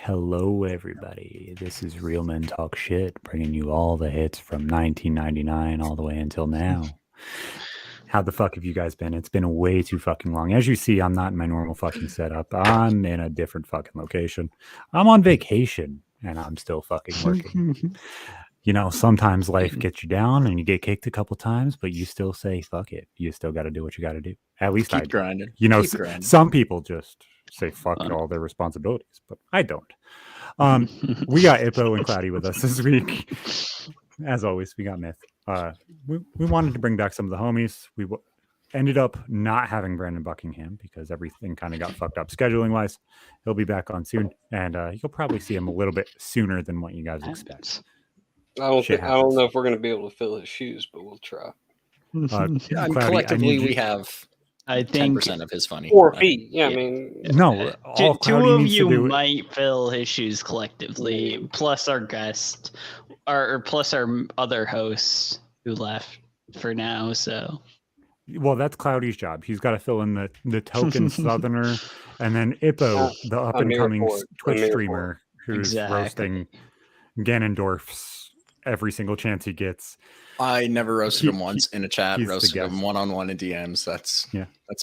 Hello, everybody. This is Real Men Talk Shit, bringing you all the hits from 1999 all the way until now. How the fuck have you guys been? It's been way too fucking long. As you see, I'm not in my normal fucking setup. I'm in a different fucking location. I'm on vacation, and I'm still fucking working. You know, sometimes life gets you down and you get kicked a couple times, but you still say, fuck it. You still got to do what you got to do. At least I Keep do. grinding. You know, Keep grinding. some people just say fuck all their responsibilities, but I don't. We got Ippo and Cloudy with us this week. As always, we got Myth. We wanted to bring back some of the homies. We ended up not having Brandon Buckingham because everything kind of got fucked up scheduling wise. He'll be back on soon, and you'll probably see him a little bit sooner than what you guys expect. I don't know if we're going to be able to fill his shoes, but we'll try. Cloudy, collectively, we have, I think, 10% of his funny. 4 feet. Yeah, I mean, no. All two Cloudy of needs you to do might fill his shoes collectively, plus our guest, or plus our other host who left for now. So, well, that's Cloudy's job. He's got to fill in the token Southerner, and then Ippo, the up and coming Twitch streamer who's roasting Ganondorf's every single chance he gets. I never roasted him once in a chat. Roasted him one-on-one in DMs. That's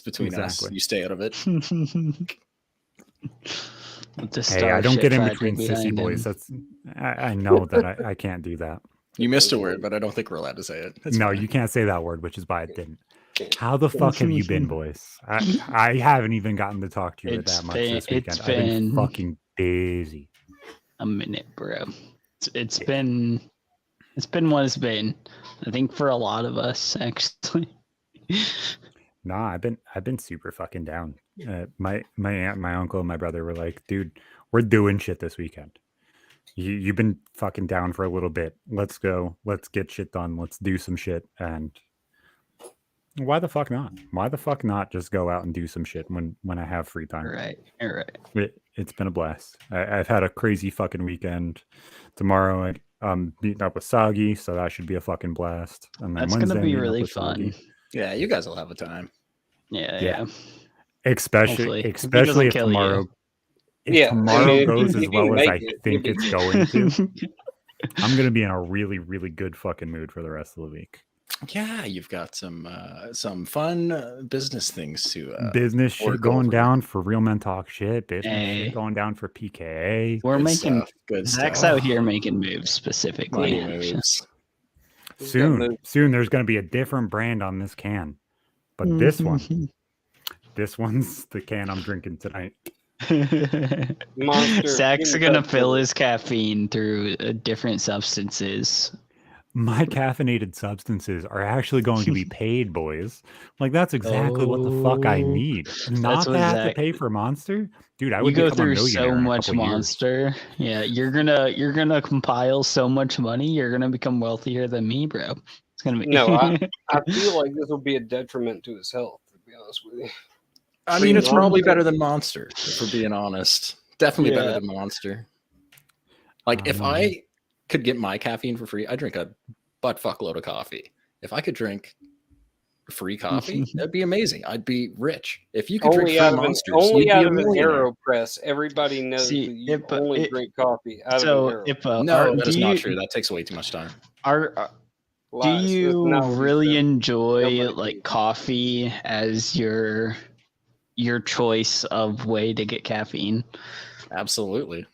between us. You stay out of it. Hey, I don't get in between sissy boys. That's I know that I can't do that. You missed a word, but I don't think we're allowed to say it. No, fine. You can't say that word, which is why I didn't. How the fuck have you been, boys? I haven't even gotten to talk to you that much this weekend. I've been fucking busy. A minute, bro. It's been what it's been. I think for a lot of us, actually. Nah, I've been super fucking down. My aunt, my uncle, and my brother were like, "Dude, we're doing shit this weekend. You've been fucking down for a little bit. Let's go. Let's get shit done. Let's do some shit." And why the fuck not? Why the fuck not just go out and do some shit when I have free time? Right. It's been a blast. I've had a crazy fucking weekend. Tomorrow I'm meeting up with Sagi, so that should be a fucking blast. And then that's Wednesday, gonna be really fun. Yeah, you guys will have a time. Yeah. Especially if tomorrow. If tomorrow goes as well as I think it's going to, I'm gonna be in a really, really good fucking mood for the rest of the week. Yeah, you've got some fun business things to business shit going down for Real Men Talk Shit. Business shit going down for PKA. We're making good Zach's stuff. out here making moves specifically. Moves. Soon there's going to be a different brand on this can, but this one's the can I'm drinking tonight. Zach's gonna fill his caffeine through different substances. My caffeinated substances are actually going to be paid, boys. Like, that's exactly what the fuck I need. Not to have to pay for Monster, dude. I would go through a so much Monster. Yeah, you're gonna compile so much money. You're gonna become wealthier than me, bro. It's gonna be I feel like this will be a detriment to his health. To be honest with you, I mean, it's probably better than Monster, if we're being honest. Definitely better than Monster. Like, if I could get my caffeine for free, I drink a butt fuckload of coffee. If I could drink free coffee, that'd be amazing. I'd be rich. If you could drink free Monsters, only out of an AeroPress, everybody knows that you only drink coffee out of an AeroPress. No, that is not true. That takes way too much time. Do you really enjoy like coffee as your choice of way to get caffeine? Absolutely.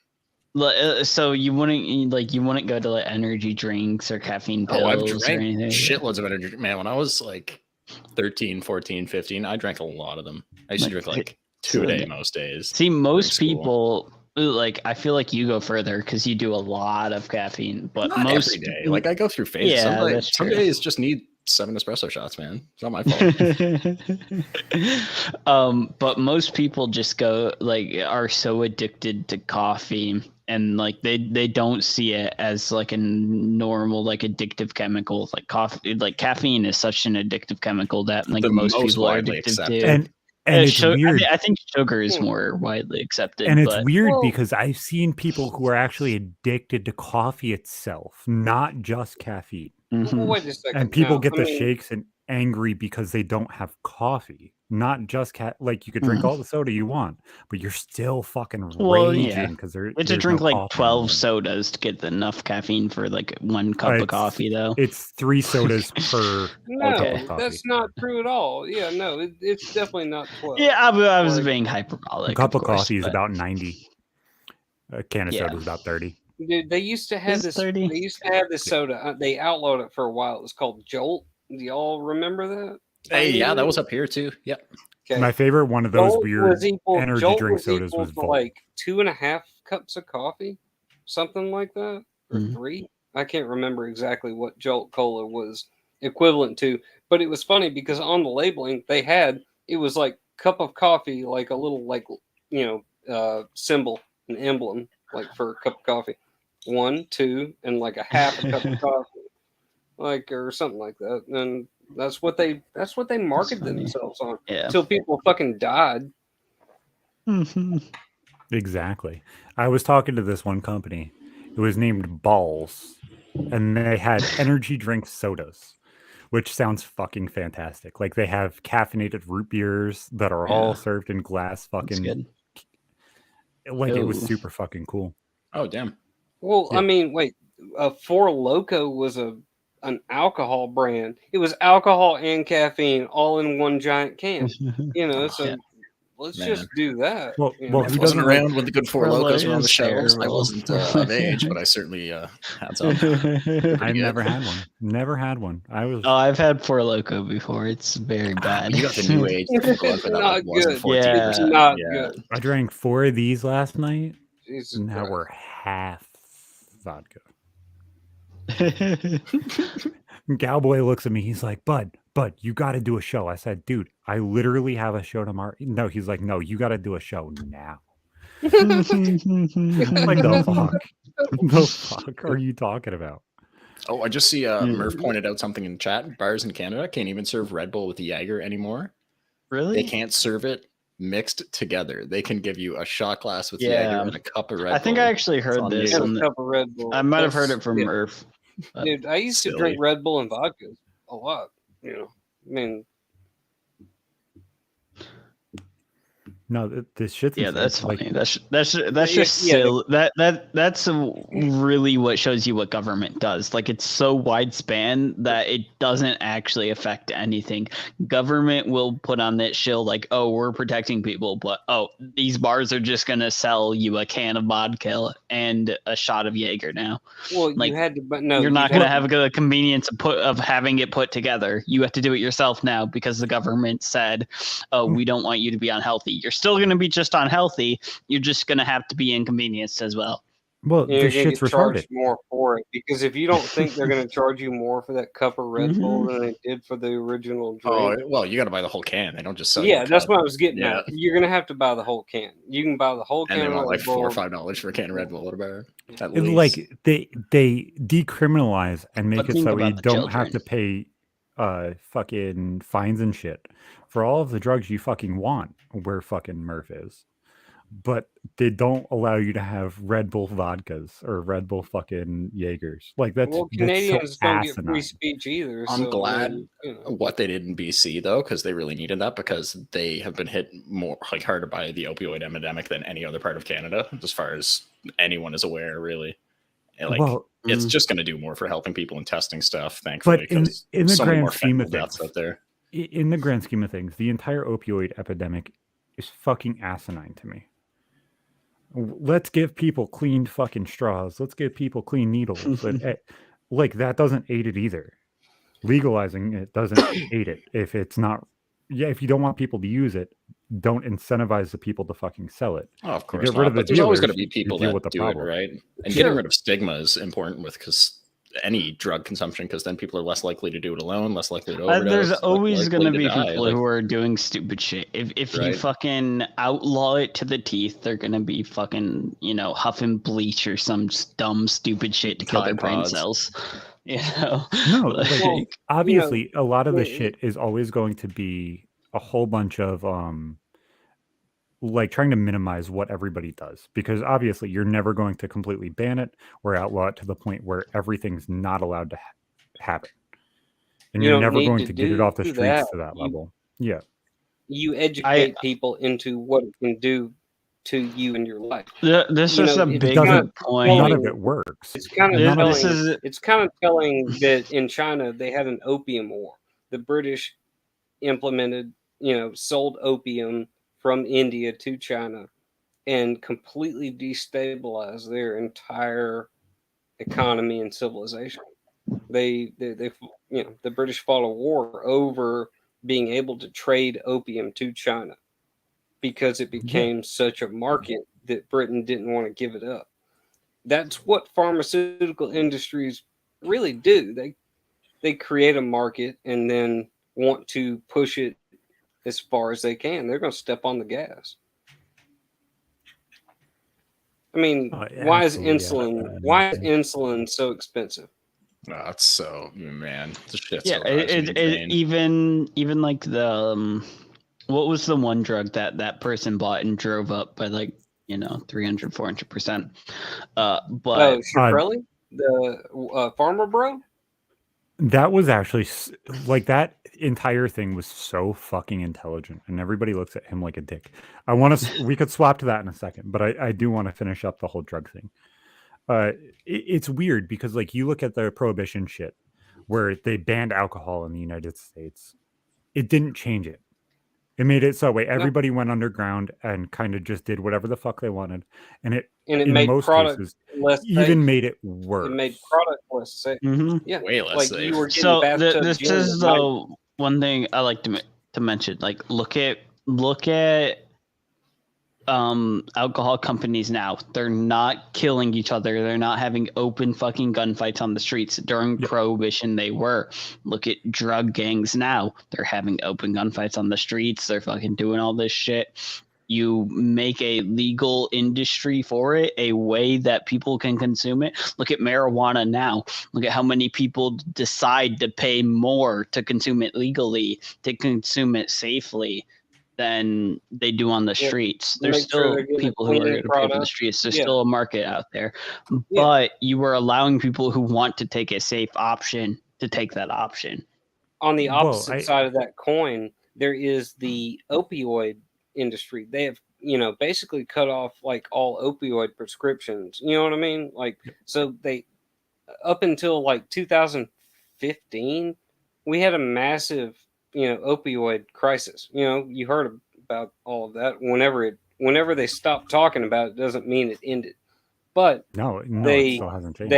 So you wouldn't go to like energy drinks or caffeine pills I've drank or anything? Shitloads of energy. Man, when I was like 13, 14, 15, I drank a lot of them. I used to drink like 2 a day most days. See, most people, like, I feel like you go further because you do a lot of caffeine, but not every day. Like, I go through phases. Yeah, some days just need 7 espresso shots, man. It's not my fault. But most people just are so addicted to coffee, and like they don't see it as like a normal like addictive chemical. Like coffee, like caffeine is such an addictive chemical that like most people are addicted to. And it's weird. I think sugar is more widely accepted. And it's weird because I've seen people who are actually addicted to coffee itself, not just caffeine. Mm-hmm. Well, wait a second. And people get the shakes and angry because they don't have coffee. not just like you could drink all the soda you want, but you're still fucking raging because you have to drink like 12 sodas to get enough caffeine for like 1 cup of coffee, though. It's 3 sodas per cup of coffee. That's not true at all. Yeah, no, it's definitely not 12. Yeah, I was being hyperbolic. A cup of coffee is about 90. A can of soda is about 30. Dude, they used to have this. 30? They used to have this soda. They outlawed it for a while. It was called Jolt. Do y'all remember that? Hey, yeah, that was up here too. Yep. Okay. My favorite one of those weird energy drink sodas was Volt. Like 2.5 cups of coffee, something like that, or 3. I can't remember exactly what Jolt Cola was equivalent to, but it was funny because on the labeling it was like cup of coffee, like a little symbol, an emblem, like for a cup of coffee, 1, 2, and like a half a cup of coffee, like or something like that, and. That's what they marketed themselves on until people fucking died. Exactly. I was talking to this one company. It was named Balls, and they had energy drink sodas, which sounds fucking fantastic. Like they have caffeinated root beers that are all served in glass. Fucking like it was super fucking cool. Oh damn. Well, I mean, wait. Four Loko was an alcohol brand. It was alcohol and caffeine all in one giant can. So let's just do that. Well, who wasn't around when the good Four Locos were on the shelves? I wasn't of age, but I certainly had some. I've never had one. Never had one. I've had Four Loko before. It's very bad. You got the new age. Not good. It's not good. I drank 4 of these last night. Jesus now Christ. we're half vodka. Cowboy looks at me. He's like, Bud, you got to do a show. I said, dude, I literally have a show tomorrow. No, he's like, no, you got to do a show now. Like, the fuck are you talking about? Oh, I just see Murph pointed out something in chat. Bars in Canada can't even serve Red Bull with the Jaeger anymore. Really? They can't serve it mixed together. They can give you a shot glass with Jaeger and a cup of Red Bull. I think I actually heard this. A cup of Red Bull. I might have heard it from Murph. Dude, I used to drink Red Bull and vodka a lot. I mean, no, this shit's that's funny. That's just silly. That's really what shows you what government does. Like, it's so widespan that it doesn't actually affect anything. Government will put on that shill like, oh, we're protecting people, but these bars are just gonna sell you a can of vodka and a shot of Jaeger now. Well, like, you had to, but no, you're not gonna have the convenience of having it put together. You have to do it yourself now because the government said, oh, we don't want you to be unhealthy. You're still going to be just unhealthy. You're just going to have to be inconvenienced as well. Well, this shit's retarded. More for it because if you don't think they're going to charge you more for that cup of Red Bull than they did for the original drink. Oh, well, you got to buy the whole can. They don't just sell. Yeah, that's what I was getting at. You're going to have to buy the whole can. You can buy the whole can. And they want like $4 or $5 for a can of Red Bull. What about it? Like they decriminalize and make it so we don't have to pay fucking fines and shit for all of the drugs you fucking want. Where fucking Murph is. But they don't allow you to have Red Bull vodkas or Red Bull fucking Jaegers. Like that's Canadians don't get free speech either. I'm glad what they did in BC though, because they really needed that because they have been hit more harder by the opioid epidemic than any other part of Canada, as far as anyone is aware, really. And it's just going to do more for helping people and testing stuff, thankfully. But in the grand scheme of things, out there. In the grand scheme of things, the entire opioid epidemic is fucking asinine to me. Let's give people clean fucking straws. Let's give people clean needles. But like that doesn't aid it either. Legalizing it doesn't aid it. If it's not, if you don't want people to use it, don't incentivize the people to fucking sell it. Oh, of course. But there's always going to be people that do it, right? And getting rid of stigma is important because any drug consumption, because then people are less likely to do it alone, less likely to overdose. There's always going to be people who are doing stupid shit. If you fucking outlaw it to the teeth, they're going to be fucking, huffing bleach or some dumb stupid shit to kill their brain cells. No, obviously a lot of the shit is always going to be a whole bunch of trying to minimize what everybody does, because obviously you're never going to completely ban it or outlaw it to the point where everything's not allowed to have it, and you're never going to get it off the streets to that level. Yeah, you educate people into what it can do to you in your life. This is a big point. None of it works. It's kind of telling that in China they had an opium war. The British implemented, sold opium from India to China and completely destabilized their entire economy and civilization. The British fought a war over being able to trade opium to China because it became such a market that Britain didn't want to give it up. That's what pharmaceutical industries really do. They create a market and then want to push it as far as they can. They're going to step on the gas. I mean, why is insulin so expensive? Oh, it's so, man. The shit's even like the what was the one drug that person bought and drove up by 300-400%? But Shkreli, the Farmer Bro. That was actually that entire thing was so fucking intelligent, and everybody looks at him like a dick. We could swap to that in a second, but I do want to finish up the whole drug thing. It's weird because you look at the prohibition shit where they banned alcohol in the United States. It didn't change it. It made it so everybody went underground and kind of just did whatever the fuck they wanted, and it made product cases, less even safe. Made it worse. It made product less safe. Mm-hmm. Yeah, way less safe. You were so this is the one thing I like to mention. Look at alcohol companies now. They're not killing each other. They're not having open fucking gunfights on the streets. During Prohibition, they were. Look at drug gangs now. They're having open gunfights on the streets. They're fucking doing all this shit. You make a legal industry for it, a way that people can consume it. Look at marijuana now. Look at how many people decide to pay more to consume it legally, to consume it safely, than they do on the streets. There's still people who are going to pay for the streets. There's still a market out there. But you were allowing people who want to take a safe option to take that option. On the opposite side of that coin, there is the opioid industry. They have, basically cut off all opioid prescriptions. You know what I mean? So they, up until 2015, we had a massive opioid crisis. You heard about all of that. Whenever they stopped talking about it, doesn't mean it ended. But no, it still hasn't changed.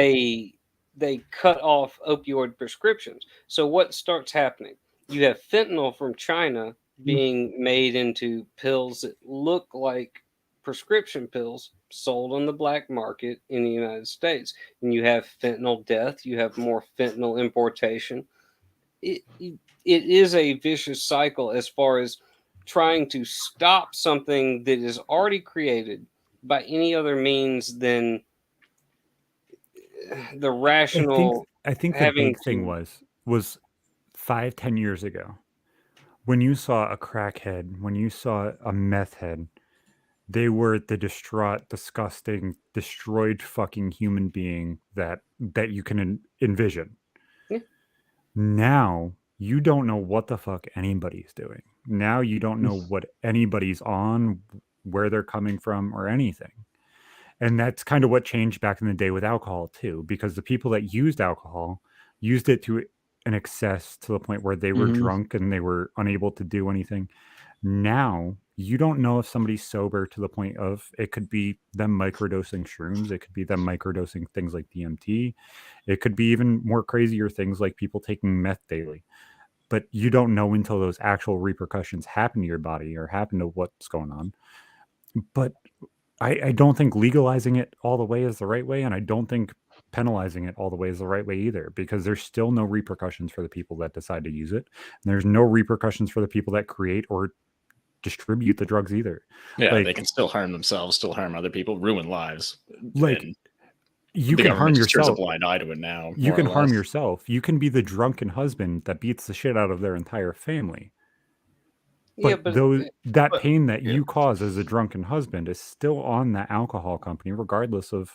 They cut off opioid prescriptions. So what starts happening? You have fentanyl from China being made into pills that look like prescription pills sold on the black market in the United States. And you have fentanyl death. You have more fentanyl importation. It is a vicious cycle as far as trying to stop something that is already created by any other means than the rational. I think the big thing was 5-10 years ago when you saw a crackhead, when you saw a meth head, they were the distraught, disgusting, destroyed fucking human being that you can envision. Yeah. Now you don't know what the fuck anybody's doing. Now you don't know what anybody's on, where they're coming from, or anything. And that's kind of what changed back in the day with alcohol too, because the people that used alcohol used it to an excess to the point where they were drunk and they were unable to do anything. Now you don't know if somebody's sober to the point of it could be them microdosing shrooms. It could be them microdosing things like DMT. It could be even more crazier things like people taking meth daily. But you don't know until those actual repercussions happen to your body or happen to what's going on. But I don't think legalizing it all the way is the right way. And I don't think penalizing it all the way is the right way either, because there's still no repercussions for the people that decide to use it. And there's no repercussions for the people that create or distribute the drugs either. Yeah, they can still harm themselves, still harm other people, ruin lives. You can harm yourself. Turns a blind eye to it now. You can harm yourself. You can be the drunken husband that beats the shit out of their entire family. But that pain that you cause as a drunken husband is still on the alcohol company, regardless of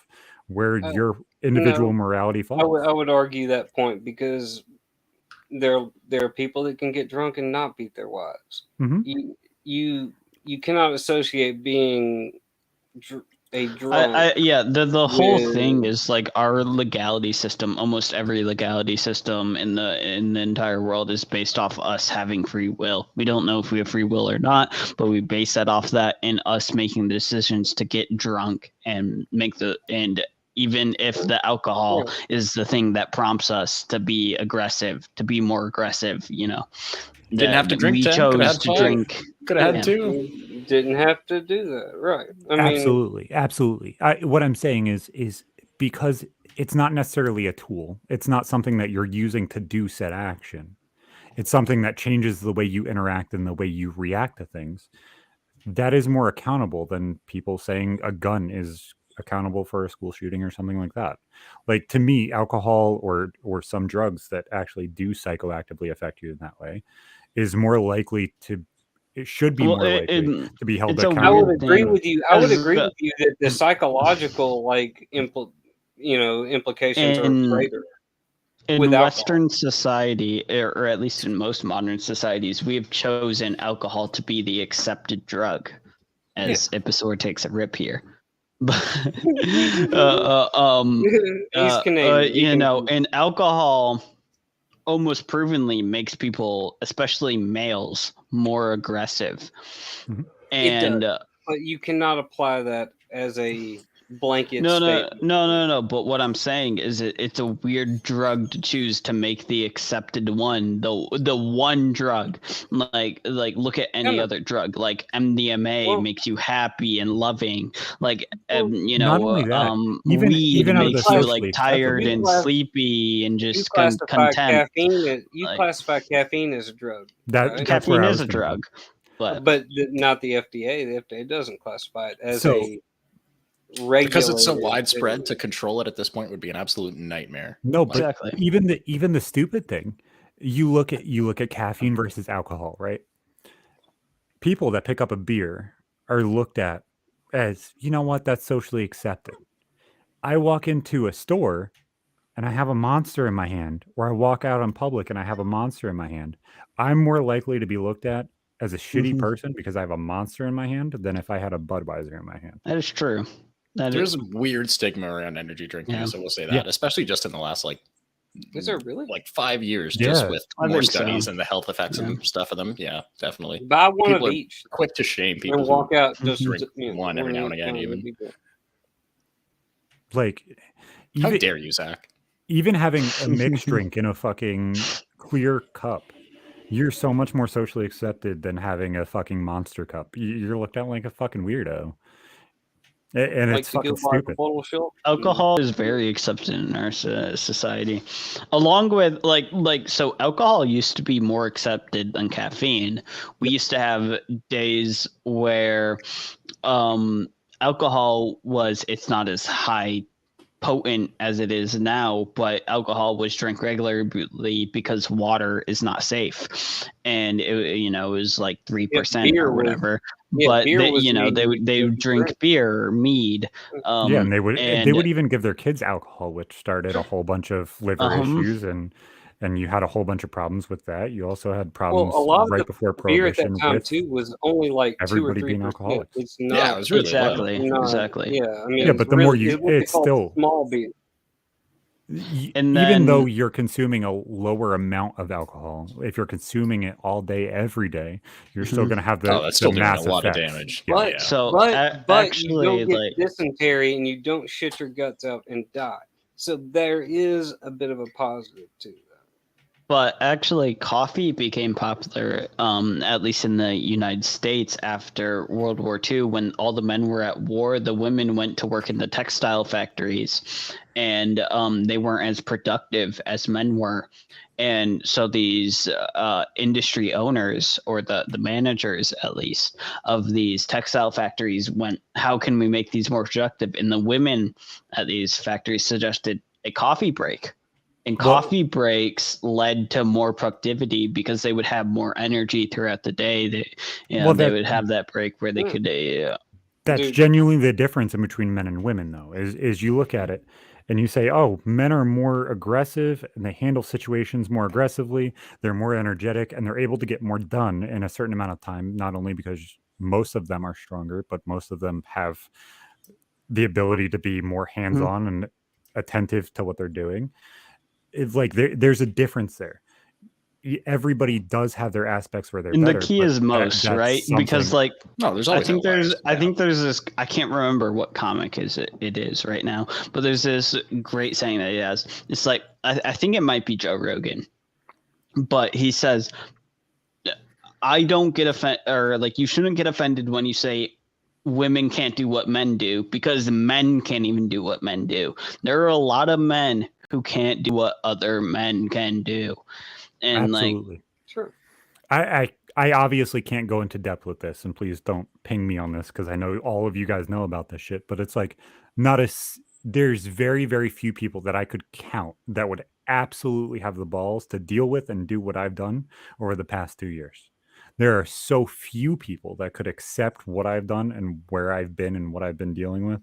where your individual morality falls. I would argue that point, because there are people that can get drunk and not beat their wives. Mm-hmm. you cannot associate being a drunk. The whole thing is like our legality system. Almost every legality system in the entire world is based off us having free will. We don't know if we have free will or not, but we base that off that and us making the decisions to get drunk and even if the alcohol is the thing that prompts us to be aggressive, to be more aggressive, didn't have to drink. We 10, chose to drink. Could have had 2. Didn't have to do that, right? Absolutely. What I'm saying is because it's not necessarily a tool. It's not something that you're using to do said action. It's something that changes the way you interact and the way you react to things. That is more accountable than people saying a gun is accountable for a school shooting or something like that. Like, to me, alcohol or some drugs that actually do psychoactively affect you in that way is more likely to. It should be more likely to be held accountable. I would agree with you. I would agree with you that the psychological implications are greater. In Western society, or at least in most modern societies, we have chosen alcohol to be the accepted drug, as Ipposaur takes a rip here. But He's Canadian. And alcohol almost provenly makes people, especially males, more aggressive. Mm-hmm. And but you cannot apply that as a blanket statement. No. But what I'm saying is it's a weird drug to choose to make the accepted one, the one drug. Like look at any other drug. Like MDMA makes you happy and loving. Like not only that, weed even makes you like tired and sleepy and just content. You classify caffeine as a drug. That caffeine is a drug, but not the FDA. The FDA doesn't classify it as a regulated. Because it's so widespread, to control it at this point would be an absolute nightmare. No, but exactly. Even the stupid thing, you look at caffeine versus alcohol, right? People that pick up a beer are looked at as, you know what, that's socially accepted. I walk into a store and I have a Monster in my hand, or I walk out in public and I have a Monster in my hand, I'm more likely to be looked at as a shitty person because I have a Monster in my hand than if I had a Budweiser in my hand. That is true. There's a weird stigma around energy drinking, so we'll say that, especially just in the last is there really 5 years, just with more studies and the health effects and stuff of them. Yeah, definitely. Buy one of each. Quick to shame people and walk out just drink one every now and again. Even how dare you, Zach? Even having a mixed drink in a fucking clear cup, you're so much more socially accepted than having a fucking Monster cup. You're looked at like a fucking weirdo. And it's fucking stupid. Alcohol is very accepted in our society, along with so alcohol used to be more accepted than caffeine. We used to have days where alcohol it's not as high potent as it is now, but alcohol was drank regularly because water is not safe, and it was like 3% or whatever. But they would drink beer or mead. And they would even give their kids alcohol, which started a whole bunch of liver issues, and you had a whole bunch of problems with that. You also had problems right before Prohibition. Beer at that time too was only like everybody 2 or 3 being alcoholics. It's not, it was really exactly. Yeah, I mean, but the more it's still small beer. Even though you're consuming a lower amount of alcohol, if you're consuming it all day, every day, you're still going to have that's still doing a lot effects. of damage. But actually, you don't get dysentery and you don't shit your guts out and die. So there is a bit of a positive to that. But actually, coffee became popular, at least in the United States, after World War II. When all the men were at war, the women went to work in the textile factories, and they weren't as productive as men were. And so these industry owners, or the managers, at least, of these textile factories went, how can we make these more productive? And the women at these factories suggested a coffee break. And coffee breaks led to more productivity because they would have more energy throughout the day. They would have that break where they could. That's genuinely the difference in between men and women, though, is you look at it and you say, oh, men are more aggressive and they handle situations more aggressively. They're more energetic and they're able to get more done in a certain amount of time, not only because most of them are stronger, but most of them have the ability to be more hands-on and attentive to what they're doing. It's like there's a difference there. Everybody does have their aspects where they're and better. The key is most, right? Because like no, there's always I think there's this, I can't remember what comic it is right now, but there's this great saying that he has. It's like I think it might be Joe Rogan, but he says, I don't get offended, or like, you shouldn't get offended when you say women can't do what men do, because men can't even do what men do. There are a lot of men who can't do what other men can do. And absolutely. Like, sure. I obviously can't go into depth with this, and please don't ping me on this because I know all of you guys know about this shit, but it's like there's very, very few people that I could count that would absolutely have the balls to deal with and do what I've done over the past 2 years. There are so few people that could accept what I've done and where I've been and what I've been dealing with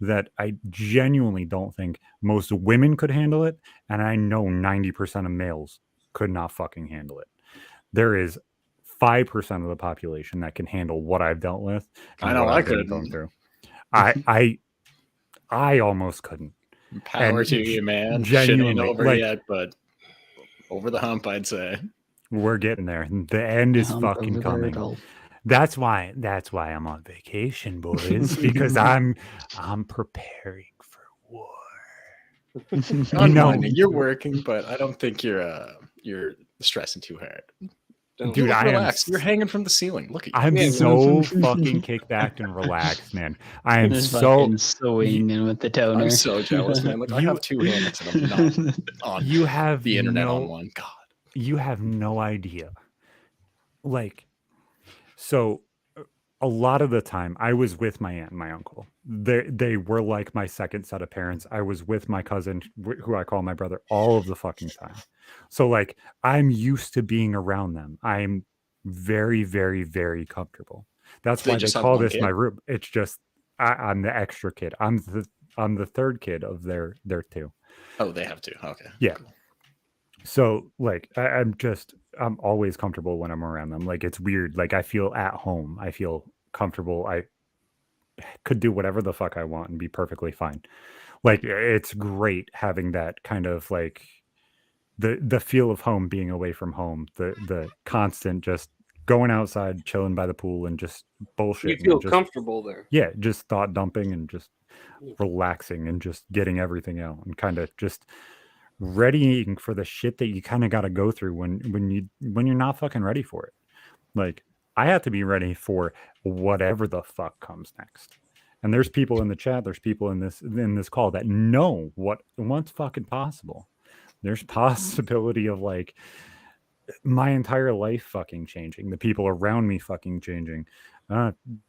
that I genuinely don't think most women could handle it. And I know 90% of males could not fucking handle it. There is 5% of the population that can handle what I've dealt with. I know I couldn't. Going through. I almost couldn't. Power to you, man. Genuinely, shit ain't over yet, but over the hump, I'd say. We're getting there. The end is fucking coming. That's why I'm on vacation, boys, because I'm preparing for war. You're working, but I don't think you're stressing too hard. Dude, relax. You're hanging from the ceiling. Look at you. I'm so fucking kicked back and relaxed, man. I am so sewing in with the toner. I'm so jealous, man. Like, I have 2 hands and I'm not on the internet on one. God. You have no idea. Like, so a lot of the time I was with my aunt and my uncle. They were like my second set of parents. I was with my cousin, who I call my brother, all of the fucking time. So like, I'm used to being around them. I'm very, very, very comfortable. That's why they call this my room. It's just I'm the extra kid. I'm the third kid of their 2. Oh, they have 2. Okay. Yeah. Cool. So like I'm always comfortable when I'm around them. Like, it's weird. Like, I feel at home. I feel comfortable. I could do whatever the fuck I want and be perfectly fine. Like, it's great having that kind of like the feel of home, being away from home, the constant just going outside, chilling by the pool and just bullshit. You feel comfortable there. Yeah, just thought dumping and just relaxing and just getting everything out and kind of just readying for the shit that you kind of got to go through when you're not fucking ready for it. Like, I have to be ready for whatever the fuck comes next. And there's people in the chat, there's people in this call that know what's fucking possible. There's possibility of like my entire life fucking changing, the people around me fucking changing,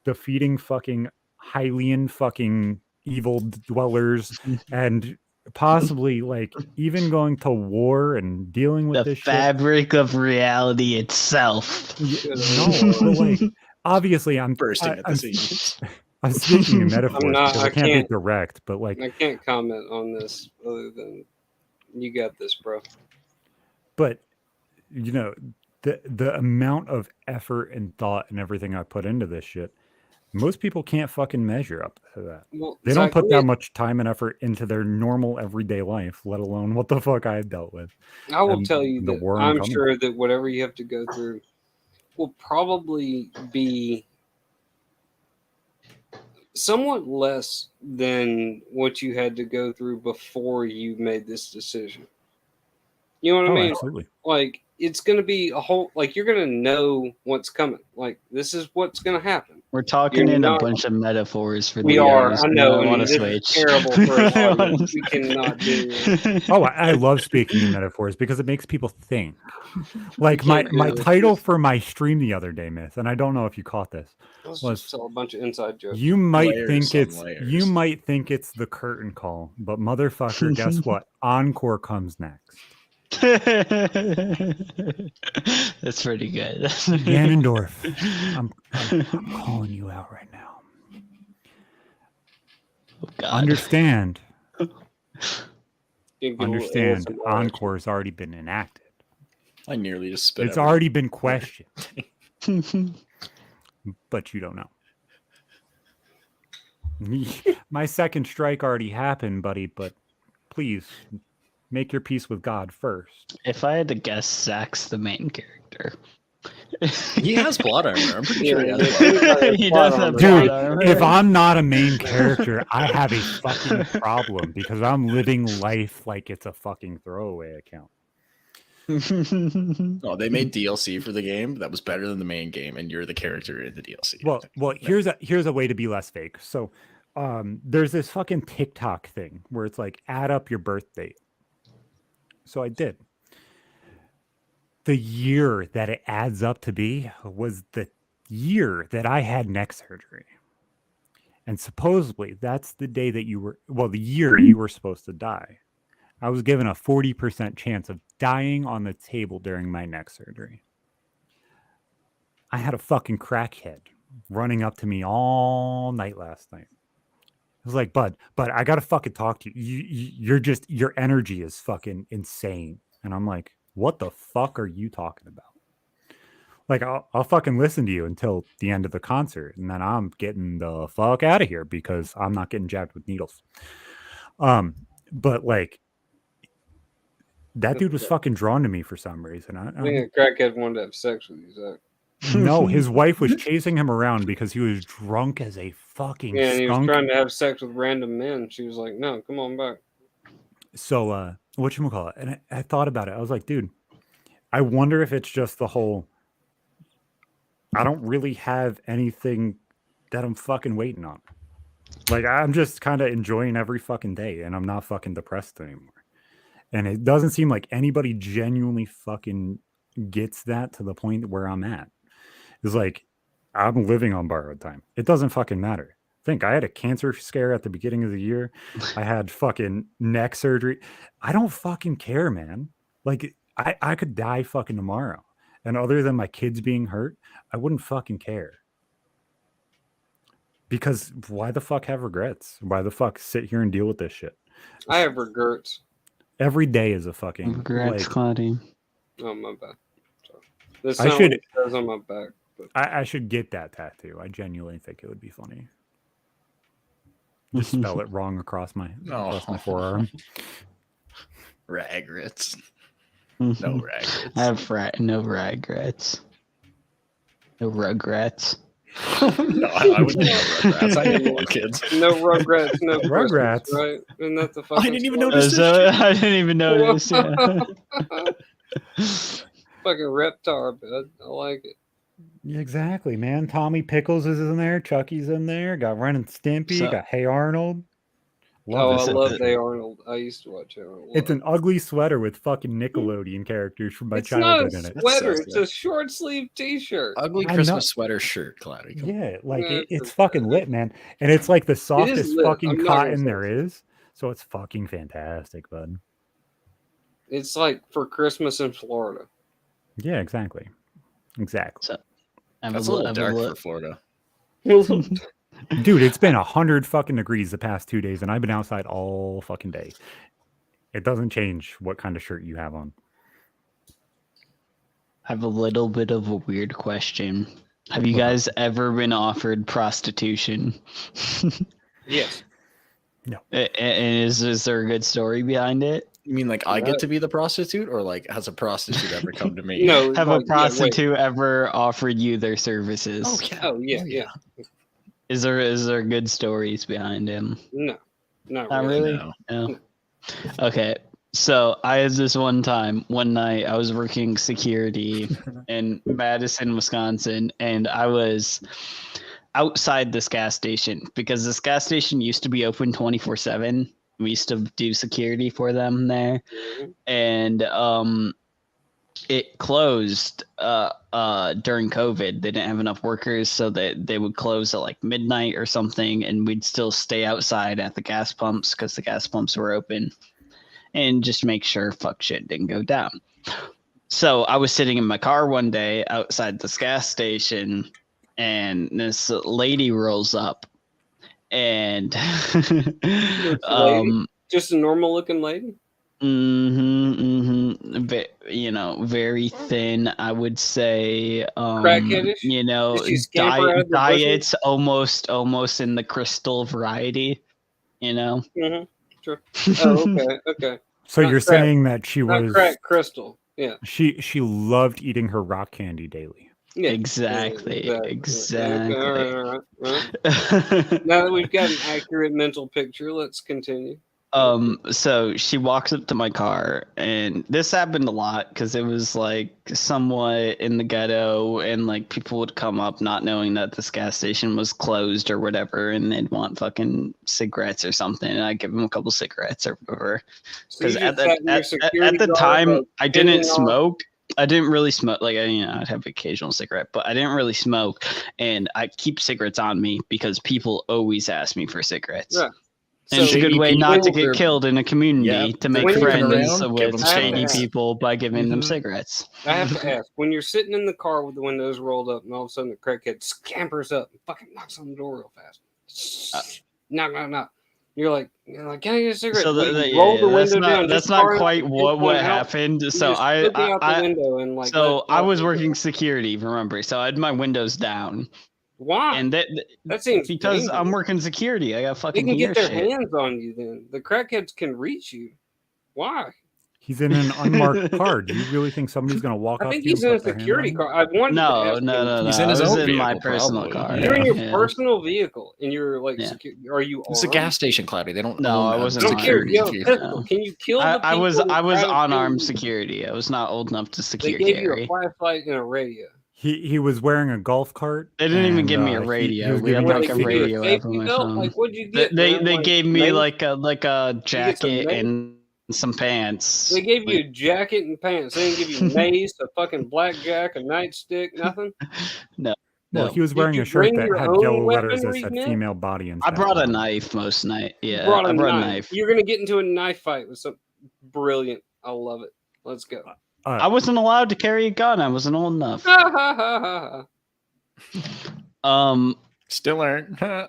defeating fucking Hylian fucking evil dwellers, and possibly like even going to war and dealing with this fabric of reality itself. No, but like, obviously I'm bursting at the seams. I'm speaking in metaphors because I can't be direct, but like, I can't comment on this other than you got this, bro. But you know, the amount of effort and thought and everything I put into this shit, most people can't fucking measure up to that. Well, they don't put that much time and effort into their normal everyday life, let alone what the fuck I've dealt with. I will tell you that I'm sure that whatever you have to go through will probably be somewhat less than what you had to go through before you made this decision. You know what I mean? Absolutely. Like, it's going to be a whole, like, you're going to know what's coming. Like, this is what's going to happen. We're talking in a bunch of metaphors for we are. I know. I want to switch. Terrible for an audience. We cannot do it. Oh, I love speaking in metaphors because it makes people think. Like my title for my stream the other day, Myth, and I don't know if you caught this. Let's just tell a bunch of inside jokes. You might think it's the curtain call, but motherfucker, guess what? Encore comes next. That's pretty good. Ganondorf, I'm calling you out right now. God. Understand. You can get a little Understand. ASMR action. Encore's already been enacted. I nearly just spit. It's already been questioned. But you don't know. My second strike already happened, buddy, but please make your peace with God first. If I had to guess, Zach's the main character. He has plot armor. I'm pretty sure he has Yeah, plot armor. He does have Dude, plot armor. if I'm not a main character, I have a fucking problem because I'm living life like it's a fucking throwaway account. Oh, they made DLC for the game that was better than the main game, and you're the character in the DLC. Well, here's a way to be less fake. So, there's this fucking TikTok thing where it's like add up your birth date. So I did. The year that it adds up to be was the year that I had neck surgery. And supposedly that's the day that the year you were supposed to die. I was given a 40% chance of dying on the table during my neck surgery. I had a fucking crackhead running up to me all night last night. I was like, Bud, I gotta fucking talk to you. Your energy is fucking insane. And I'm like, what the fuck are you talking about? Like, I'll fucking listen to you until the end of the concert, and then I'm getting the fuck out of here because I'm not getting jabbed with needles. But like, that dude was fucking drawn to me for some reason. I think a crackhead wanted to have sex with you, Zach. No, his wife was chasing him around because he was drunk as a fucking Yeah, and he was skunk. trying to have sex with random men. She was like, "No, come on back." So, whatchamacallit? And I thought about it. I was like, dude, I wonder if it's just the whole, I don't really have anything that I'm fucking waiting on. Like, I'm just kind of enjoying every fucking day, and I'm not fucking depressed anymore. And it doesn't seem like anybody genuinely fucking gets that to the point where I'm at. It's like, I'm living on borrowed time. It doesn't fucking matter. Think I had a cancer scare at the beginning of the year. I had fucking neck surgery. I don't fucking care, man. Like, I could die fucking tomorrow. And other than my kids being hurt, I wouldn't fucking care. Because why the fuck have regrets? Why the fuck sit here and deal with this shit? I have regrets. Every day is a fucking Regrets, like, Claudia. Oh my bad. Sorry. This I should- says on my back. But I should get that tattoo. I genuinely think it would be funny. Just spell it wrong across my forearm. Regrets. No regrets. I have no regrets. No regrets. No, I would not have regrets. I didn't want kids. no regrets, no Rugrats. Christmas, right? Isn't that the fucking I didn't even song? notice this. I didn't even notice. Yeah. Fucking Reptar, bud. I like it. Yeah, exactly, man. Tommy Pickles is in there. Chucky's in there. Got Ren and Stimpy. So- Got Hey Arnold. I Love it. love Hey Arnold. I used to watch Hey Arnold. It's an ugly sweater with fucking Nickelodeon characters from my It's not childhood a in it. sweater. so It's a short sleeve T-shirt. Ugly I Christmas know. sweater shirt, Cloudy. Come on. Yeah, like Yeah, it's fucking lit, man. And it's like the softest lit. fucking I'm not gonna cotton say there it's- is. So it's fucking fantastic, bud. It's like for Christmas in Florida. Yeah, exactly. Exactly. So- I have That's a little I have dark li- for Florida. Dude, it's been 100 fucking degrees the past 2 days, and I've been outside all fucking day. It doesn't change what kind of shirt you have on. I have a little bit of a weird question. Have you guys ever been offered prostitution? Yes. And is there a good story behind it? You mean like I get to be the prostitute, or like has a prostitute ever come to me? No. Have like, a prostitute ever offered you their services? Oh yeah. Oh yeah. Is there good stories behind him? No. Not Not really. really. No. No. Okay. So I had this one night I was working security in Madison, Wisconsin, and I was outside this gas station because this gas station used to be open 24/7. We used to do security for them there, and it closed during COVID. They didn't have enough workers, so they would close at like midnight or something, and we'd still stay outside at the gas pumps because the gas pumps were open, and just make sure fuck shit didn't go down. So I was sitting in my car one day outside this gas station, and this lady rolls up, and just a normal looking lady. You know, very thin, I would say. Crackheadish. You know, diets almost in the crystal variety. You know. Mm-hmm. Sure. Oh, okay. So you're saying that she was crack crystal? Yeah. She loved eating her rock candy daily. Yeah. Exactly. Okay, all right. Now that we've got an accurate mental picture, let's continue. So she walks up to my car, and this happened a lot because it was like somewhat in the ghetto, and like people would come up not knowing that this gas station was closed or whatever, and they'd want fucking cigarettes or something, and I'd give them a couple cigarettes or whatever. Because at the time, I didn't smoke. I didn't really smoke. Like, I'd have occasional cigarette, but I didn't really smoke, and I keep cigarettes on me because people always ask me for cigarettes. Yeah. And it's a good way not to get killed in a community, to make friends with shady people by giving them cigarettes. I have to ask, when you're sitting in the car with the windows rolled up and all of a sudden the crackhead scampers up and fucking knocks on the door real fast. Knock. You're like, can I get a cigarette? So roll the window down. That's not quite what happened. So I was working security, remember? So I had my windows down. Why? And that seems because dangerous. I'm working security. I got fucking. They can get their hands on you. Then the crackheads can reach you. Why? He's in an unmarked car. Do you really think somebody's going to walk up to you? I think he's in a security car. I wanted no. He's in his own vehicle, my personal car. You're in your personal vehicle, and you're like, are you? It's a gas station, Cloudy. They don't. No, I wasn't security. Can you kill the people? I was unarmed security. I was not old enough to secure carry. They gave you a flashlight and a radio. He was wearing a golf cart. They didn't even give me a radio. We had like a radio app on my phone. Like, what'd you get? They gave me like a jacket and some pants. They gave you a jacket and pants. They didn't give you mace, a fucking blackjack, a nightstick, nothing. No. Well, he was wearing a shirt that had yellow letters that said female body. I brought a knife most night. Yeah, I brought a knife. You're gonna get into a knife fight with some brilliant. I love it. Let's go. I wasn't allowed to carry a gun. I wasn't old enough. Still aren't. Yeah,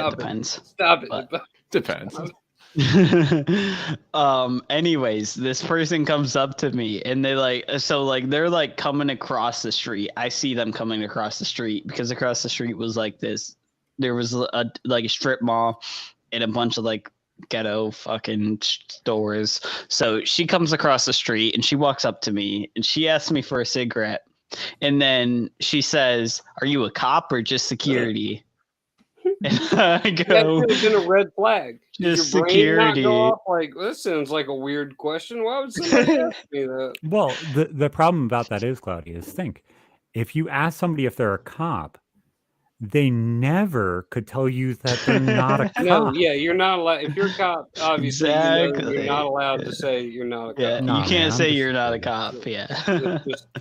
depends. Stop it. Depends. Anyways, this person comes up to me and they're like coming across the street. I see them coming across the street because across the street was like this. There was a strip mall and a bunch of like ghetto fucking stores. So she comes across the street and she walks up to me and she asks me for a cigarette. And then she says, "Are you a cop or just security?" And I go, that could have been a red flag. Just security. Not go off like, this sounds like a weird question. Why would somebody ask me that? Well, the problem about that is, Claudia, think if you ask somebody if they're a cop, they never could tell you that they're not a cop. No, yeah, you're not allowed. If you're a cop, obviously, you're not allowed to say you're not a cop. Yeah, you can't say you're not a cop. Yeah.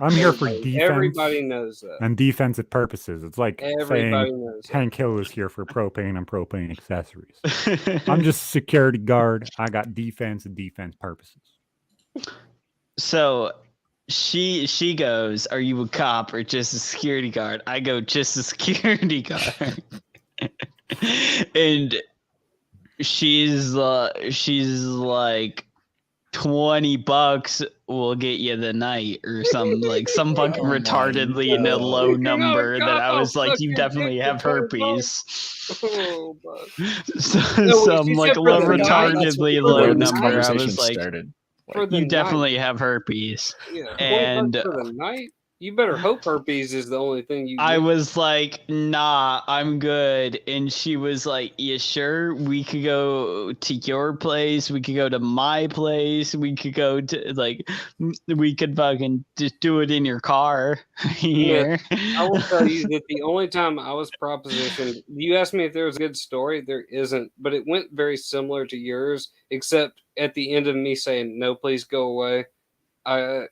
I'm here for defense. Everybody knows that. And defensive purposes. It's like saying Hank Hill is here for propane and propane accessories. I'm just security guard. I got defense and defense purposes. So she goes, "Are you a cop or just a security guard?" I go, "Just a security guard." And she's like, $20 will get you the night or some fucking retardedly in a low number that I was like, "You definitely have herpes." So some like low retardedly low number. I was like, "You definitely have herpes." Yeah. And for the night, you better hope herpes is the only thing you get. I was like, "Nah, I'm good." And she was like, "You sure? We could go to your place. We could go to my place. We could go to we could fucking just do it in your car here." Yeah, I will tell you that the only time I was propositioned, you asked me if there was a good story. There isn't, but it went very similar to yours, except at the end of me saying, "No, please go away."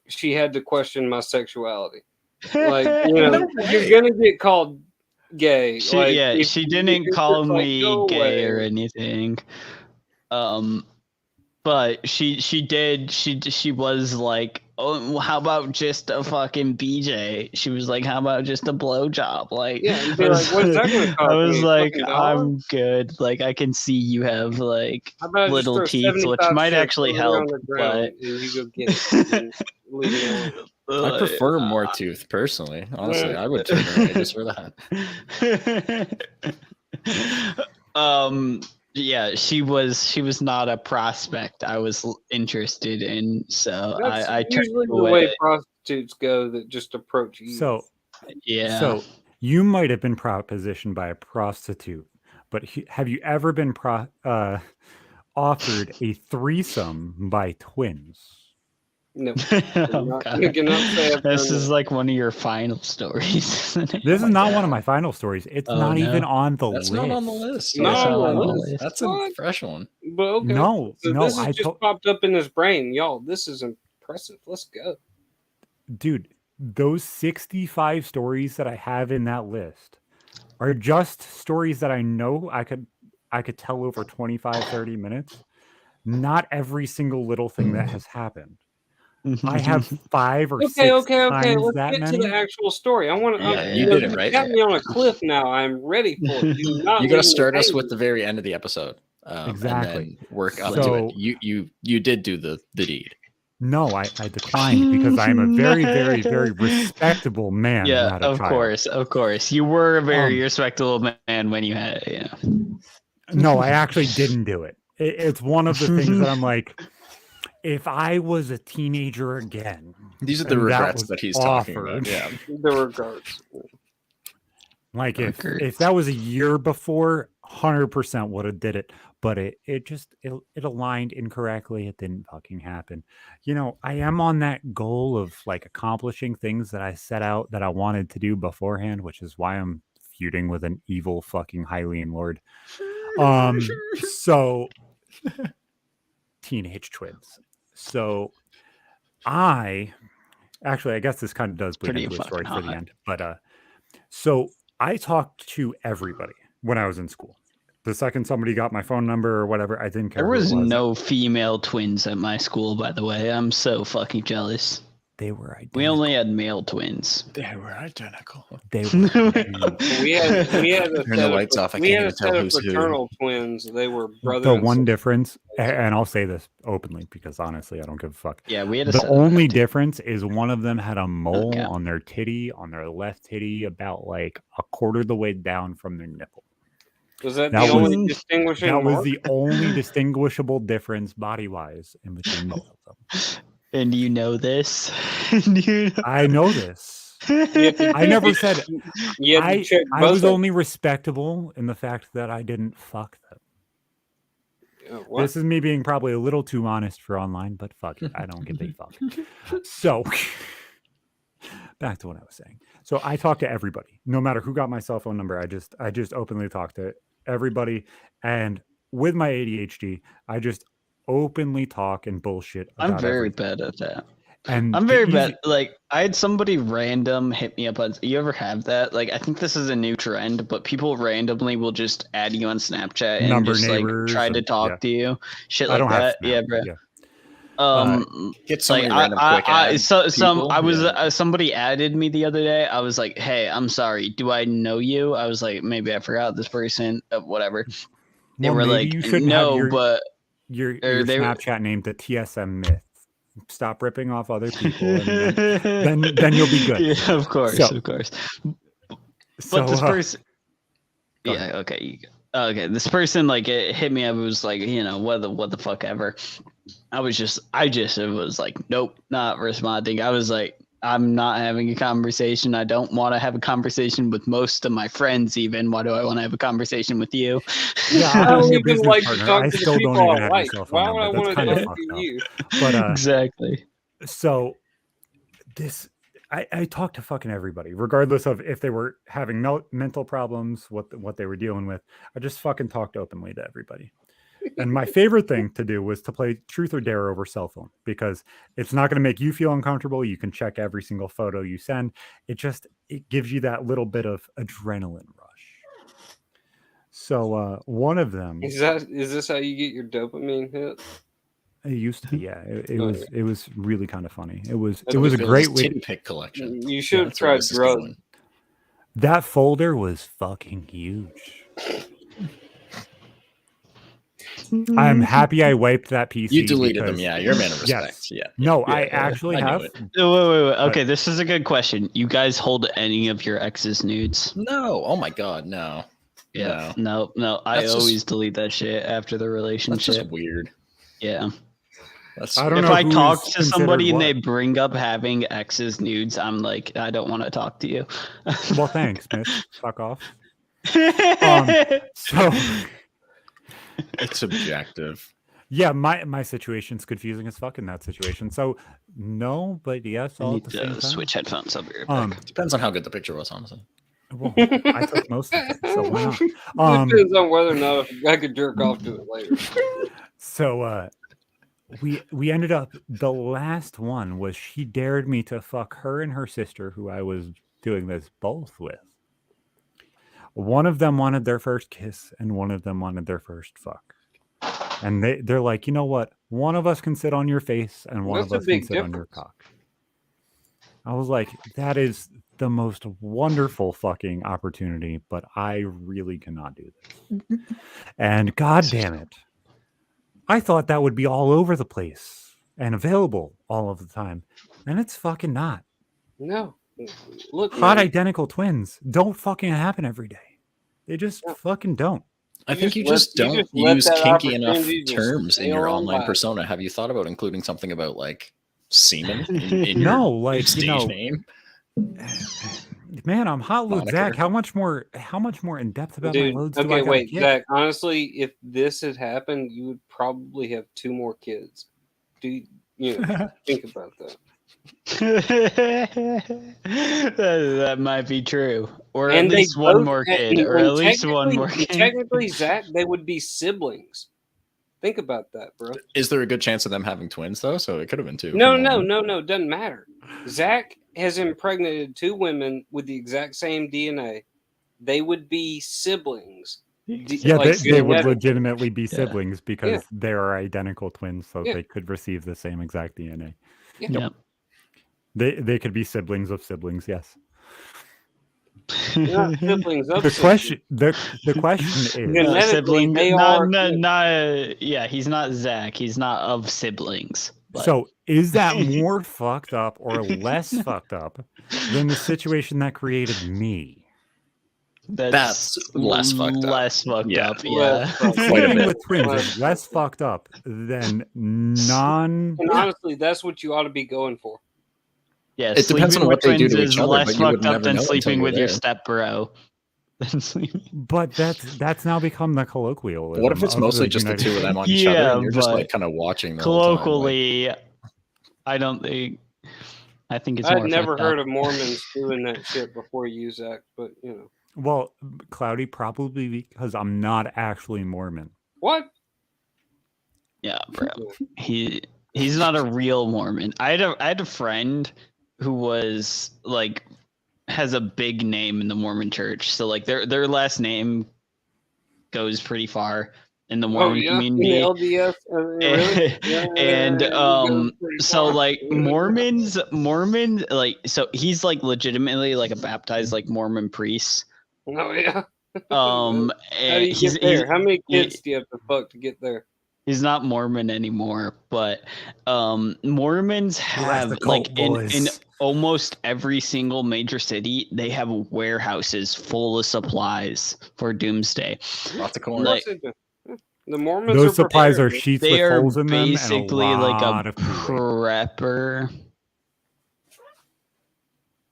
She had to question my sexuality. Like, you're gonna get called gay. She didn't call me gay or anything. But she did. She was like, oh, how about just a fucking BJ? She was like, how about just a blowjob? Like, Yeah, and be like, what is that going to cost I was me? like, $15? I'm good. Like, I can see you have like How about I just little throw teeth, which 75 might cents actually over help. on the ground, But and you go get it and leave me alone. I prefer more tooth, personally. Honestly, I would turn away just for that. Yeah, she was not a prospect I was interested in, so That's I turned usually the away. way prostitutes go that just approach you. So, Yeah. So you might have been propositioned by a prostitute, but have you ever been offered a threesome by twins? No. Oh, You cannot say I've this done is that. like one of your final stories, isn't it? This is not one God. of my final stories. It's Oh, not even no. on the That's list. not on the list. Not That's on not the on the list. list. That's a What? fresh one. But okay. No, So no, this has just popped up in his brain. Y'all, this is impressive. Let's go. Dude, those 65 stories that I have in that list are just stories that I know I could tell over 25, 30 minutes. Not every single little thing that has happened. I have 5 or 6 Okay. times Let's that get many. to the actual story. I want to. Yeah, you did it, right? You got me on a cliff now. I'm ready for it. Do not You got to leave me start us hanging. with the very end of the episode, Exactly. and then work up So- to it. You did do the deed. No, I declined because I am a very, very, very respectable man. who Yeah, had a of child. course. You were a very respectable man when you had it. Yeah. No, I actually didn't do it. It's one of the things that I'm like, if I was a teenager again, These are the and regrets was that he's talking about. offered, Yeah. The regards. like if Records. that was a year before, 100% would have did it. But it just aligned incorrectly. It didn't fucking happen. You know, I am on that goal of like accomplishing things that I set out that I wanted to do beforehand, which is why I'm feuding with an evil fucking Hylian lord. So teenage twins. So I guess this kind of does bleed Pretty into a story fucking for the hot. end. But so I talked to everybody when I was in school. The second somebody got my phone number or whatever, I didn't care. There was who it was. no female twins at my school, by the way. I'm so fucking jealous. They were identical. We only had male twins. They were identical. They were. We had a Turn the lights off. I we can't had a even tell set of who's who. fraternal twins. They were brother. The and one sister. difference, and I'll say this openly because honestly, I don't give a fuck. Yeah, we had a The set only of difference is one of them had a mole Okay. on their titty, on their left titty, about like a quarter of the way down from their nipple. Was that That the was- only distinguishing That was mark? the only distinguishable difference body-wise in between both of them. And you know this? I know this. I never said You had to check I both was of- only respectable in the fact that I didn't fuck them. What? This is me being probably a little too honest for online, but fuck it. I don't give a fuck. So back to what I was saying. So I talk to everybody, no matter who got my cell phone number. I just openly talk to everybody. And with my ADHD, I just openly talk and bullshit about I'm very everything. bad at that. And I'm the very easy- bad. Like, I had somebody random hit me up on. You ever have that? Like, I think this is a new trend, but people randomly will just add you on Snapchat and Number just like neighbors try to and- talk yeah. to you, shit I like don't have that. Snap, Yeah, bro. yeah. Get somebody Like random quick ad some people. I was Yeah. somebody added me the other day. I was like, hey, I'm sorry. Do I know you? I was like, maybe I forgot this person. Whatever. They Well, were maybe like, you shouldn't no, have your but your they were- Snapchat named the TSM myth. Stop ripping off other people, and then you'll be good. Yeah, of course, So- of course. So, But this person, go yeah, ahead. okay, okay. This person like it hit me up. It was like, what the fuck ever. I just it was like, nope, not responding. I was like, I'm not having a conversation. I don't want to have a conversation with most of my friends. Even why do I want to have a conversation with you? Yeah, I I'm don't your even business like partner. to talk I to the still don't people even I have like. your cell phone Why would I number. want That's to kind of talk fucked to up. you? But Exactly. so this, I talked to fucking everybody, regardless of if they were having mental problems, what they were dealing with. I just fucking talked openly to everybody. And my favorite thing to do was to play Truth or Dare over cell phone, because it's not going to make you feel uncomfortable. You can check every single photo you send. It gives you that little bit of adrenaline rush. So one of them Is this how you get your dopamine hit? It used to be, yeah. It was really kind of funny. It was That's a great way. titty pic collection. You should have tried drugs. That folder was fucking huge. I'm happy I wiped that PC. You deleted them, yeah. You're a man of respect. Yes. Yeah. No, yeah, I actually I have. Wait. Okay, this is a good question. You guys hold any of your ex's nudes? No. Oh my god, no. Yeah. No. I always delete that shit after the relationship. That's just weird. Yeah. I don't if know I talk to somebody and what. they bring up having ex's nudes, I'm like, I don't want to talk to you. Well, thanks, Mitch. Fuck off. So it's subjective. Yeah, my situation's confusing as fuck in that situation. So no, but yes, all at the same time. Switch headphones over here. Depends on how good the picture was, honestly. Well, I took most of it, so why not? Depends on whether or not I could jerk off to it later. So we ended up, the last one was she dared me to fuck her and her sister, who I was doing this both with. One of them wanted their first kiss and one of them wanted their first fuck. And they're like, you know what? One of us can sit on your face and one of us can sit on your cock. I was like, that is the most wonderful fucking opportunity, but I really cannot do this. And god damn it, I thought that would be all over the place and available all of the time. And it's fucking not. No. Look, hot identical twins don't fucking happen every day. They just fucking don't. I think you just don't use kinky enough terms in your online persona. Have you thought about including something about like semen in your stage name? Man, I'm hot load Zach. How much more in depth about my loads do I wait, get? Zach, honestly, if this had happened, you would probably have 2 more kids. Think about that. That might be true, or at least one more kid, or at least one more kid. Technically, Zach, they would be siblings. Think about that, bro. Is there a good chance of them having twins though? So it could have been 2. No. Doesn't matter. Zach has impregnated 2 women with the exact same DNA. They would be siblings. Yeah, they would legitimately be siblings because they are identical twins, so they could receive the same exact DNA. Yeah. They could be siblings of siblings, yes. Not siblings of the question is sibling. He's not Zach. He's not of siblings. But. So is that more fucked up or less fucked up than the situation that created me? That's less fucked up. Less fucked up, yeah. Sleeping with twins is less fucked up than non. And honestly, that's what you ought to be going for. Yeah, it depends on what they do to each other. Less fucked up than sleeping with your step bro. But that's now become the colloquial. What if it's mostly just the 2 of them on each other, and you're just like kind of watching them? Colloquially, I don't think. I think it's. I'd never heard of Mormons doing that shit before you, Zach, but you know. Well, Cloudy, probably because I'm not actually Mormon. What? Yeah, bro. He's not a real Mormon. I had a friend who was like has a big name in the Mormon church. So like their last name goes pretty far in the Mormon community. In the LDS, and so like Mormons like so he's like legitimately like a baptized like Mormon priest. Oh yeah. How do you get there? How many kids do you have to fuck to get there? He's not Mormon anymore, but Mormons have like in almost every single major city, they have warehouses full of supplies for doomsday. Lots of corn. Like, the Mormons those supplies are sheets with holes in them. Basically, like a prepper.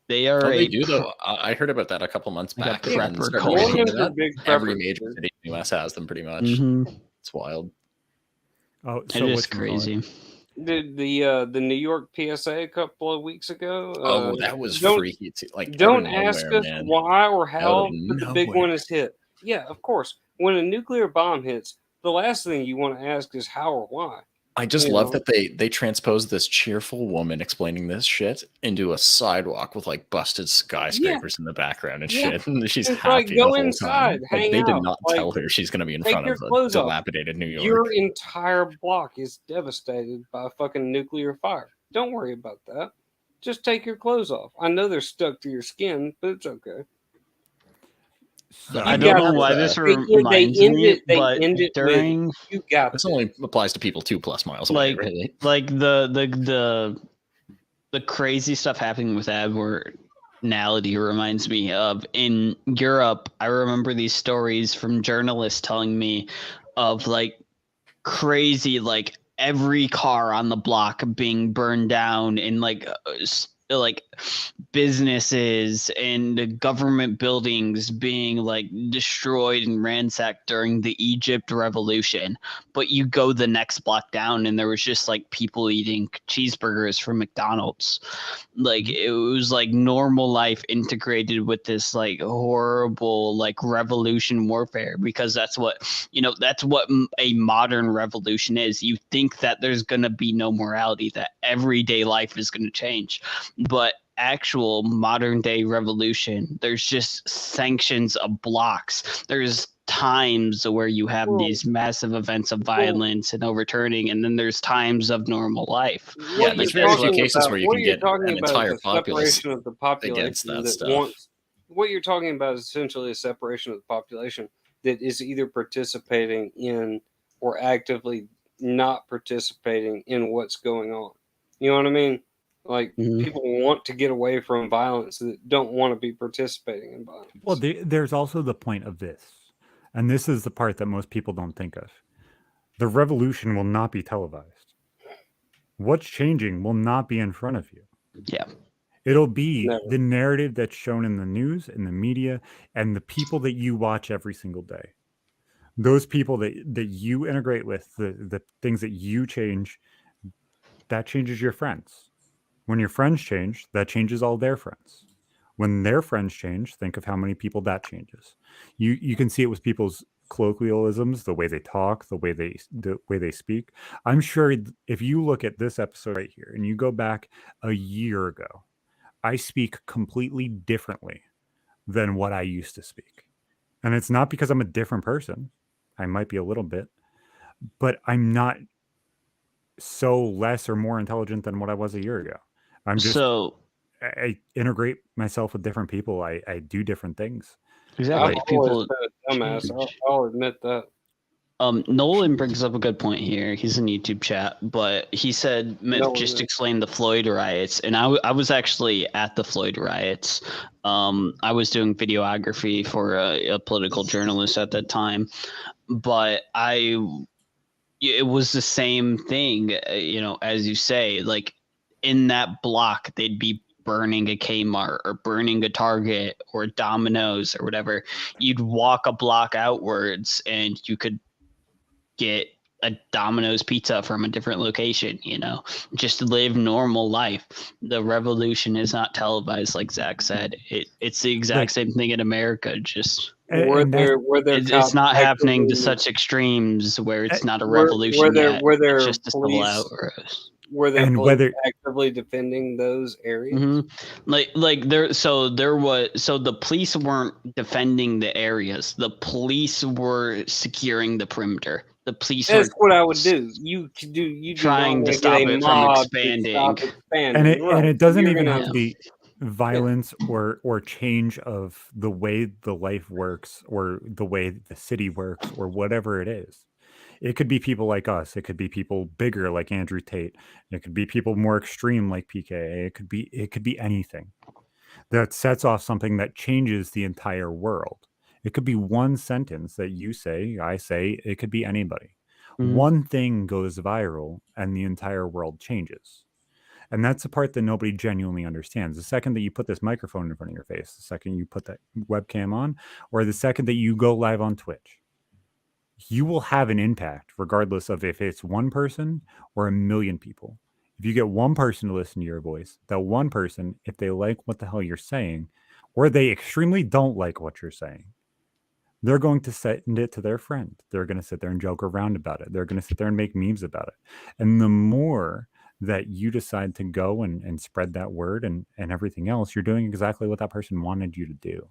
They are. They do though. I heard about that a couple months back. Every major city in the U.S. has them pretty much. Mm-hmm. It's wild. Oh, so it is crazy. Did the New York PSA a couple of weeks ago? That was freaky. Like, don't ask us why or how the big one is hit. Yeah, of course. When a nuclear bomb hits, the last thing you want to ask is how or why. I just love that they transposed this cheerful woman explaining this shit into a sidewalk with like busted skyscrapers in the background and shit. And she's happy the whole time. Like, they did not tell her she's going to be in front of a dilapidated New York. Your entire block is devastated by a fucking nuclear fire. Don't worry about that. Just take your clothes off. I know they're stuck to your skin, but it's okay. So I don't know why this reminds me, but during you got this only applies to people 2+ miles away, really. Like the crazy stuff happening with abnormality reminds me of in Europe. I remember these stories from journalists telling me of like crazy, like every car on the block being burned down in like businesses and government buildings being like destroyed and ransacked during the Egypt Revolution. But you go the next block down and there was just like people eating cheeseburgers from McDonald's. Like it was like normal life integrated with this like horrible like revolution warfare, because that's what a modern revolution is. You think that there's going to be no morality, that everyday life is going to change. But actual modern day revolution, there's just sanctions of blocks. There's times where you have these massive events of violence and overturning, and then there's times of normal life. Yeah, there's very few cases where you can get an entire populace of the population against that stuff. What you're talking about is essentially a separation of the population that is either participating in or actively not participating in what's going on. You know what I mean? Like, people want to get away from violence that don't want to be participating in violence. Well, there's also the point of this, and this is the part that most people don't think of. The revolution will not be televised. What's changing will not be in front of you. Yeah. It'll be the narrative that's shown in the news, in the media, and the people that you watch every single day. Those people that you integrate with, the things that you change, that changes your friends. When your friends change, that changes all their friends. When their friends change, think of how many people that changes. You can see it with people's colloquialisms, the way they talk, the way they speak. I'm sure if you look at this episode right here and you go back a year ago, I speak completely differently than what I used to speak. And it's not because I'm a different person. I might be a little bit, but I'm not so less or more intelligent than what I was a year ago. I'm just I integrate myself with different people. I do different things. Exactly. People dumbass. I'll admit that. Nolan brings up a good point here. He's in YouTube chat, but he said just explain the Floyd riots, and I was actually at the Floyd riots. I was doing videography for a political journalist at that time, but it was the same thing, as you say, like in that block, they'd be burning a Kmart or burning a Target or Domino's or whatever. You'd walk a block outwards and you could get a Domino's pizza from a different location, just live normal life. The revolution is not televised, like Zach said. It's the exact same thing in America, just it's not happening to such extremes where it's not a revolution yet. It's just a civil outburst. Were there actively defending those areas? The police weren't defending the areas. The police were securing the perimeter. The police. That's what I would do. You trying to stop it from expanding. And it doesn't even have to be violence or change of the way the life works or the way the city works or whatever it is. It could be people like us. It could be people bigger like Andrew Tate. It could be people more extreme like PKA. It could be anything that sets off something that changes the entire world. It could be one sentence that you say, I say. It could be anybody. One thing goes viral and the entire world changes. And that's the part that nobody genuinely understands. The second that you put this microphone in front of your face, the second you put that webcam on, or the second that you go live on Twitch, you will have an impact regardless of if it's one person or 1 million people. If you get one person to listen to your voice, that one person, if they like what the hell you're saying, or they extremely don't like what you're saying, They're going to send it to their friend. They're going to sit there and joke around about it. They're going to sit there and make memes about it. And the more that you decide to go and spread that word and everything else, you're doing exactly what that person wanted you to do.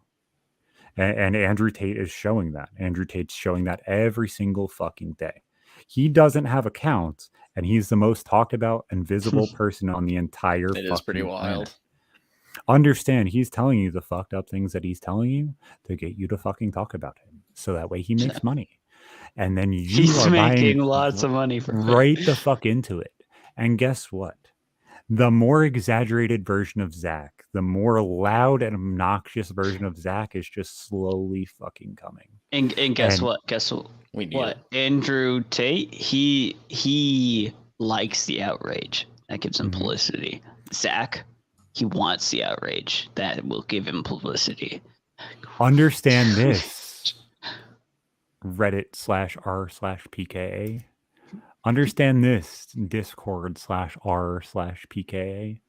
And Andrew Tate is showing that. Andrew Tate's showing that every single fucking day. He doesn't have accounts, and he's the most talked about and visible person on the entire It is pretty wild. Planet. Understand, he's telling you the fucked up things that he's telling you to get you to fucking talk about him, so that way he makes money, and then he's making lots of money from right the fuck into it. And guess what? The more exaggerated version of Zach, the more loud and obnoxious version of Zach is just slowly fucking coming. And guess what? Guess what? Andrew Tate, he likes the outrage. That gives him publicity. Zach, he wants the outrage. That will give him publicity. Understand this. Reddit/r/PKA. Understand this. Discord/r/PKA.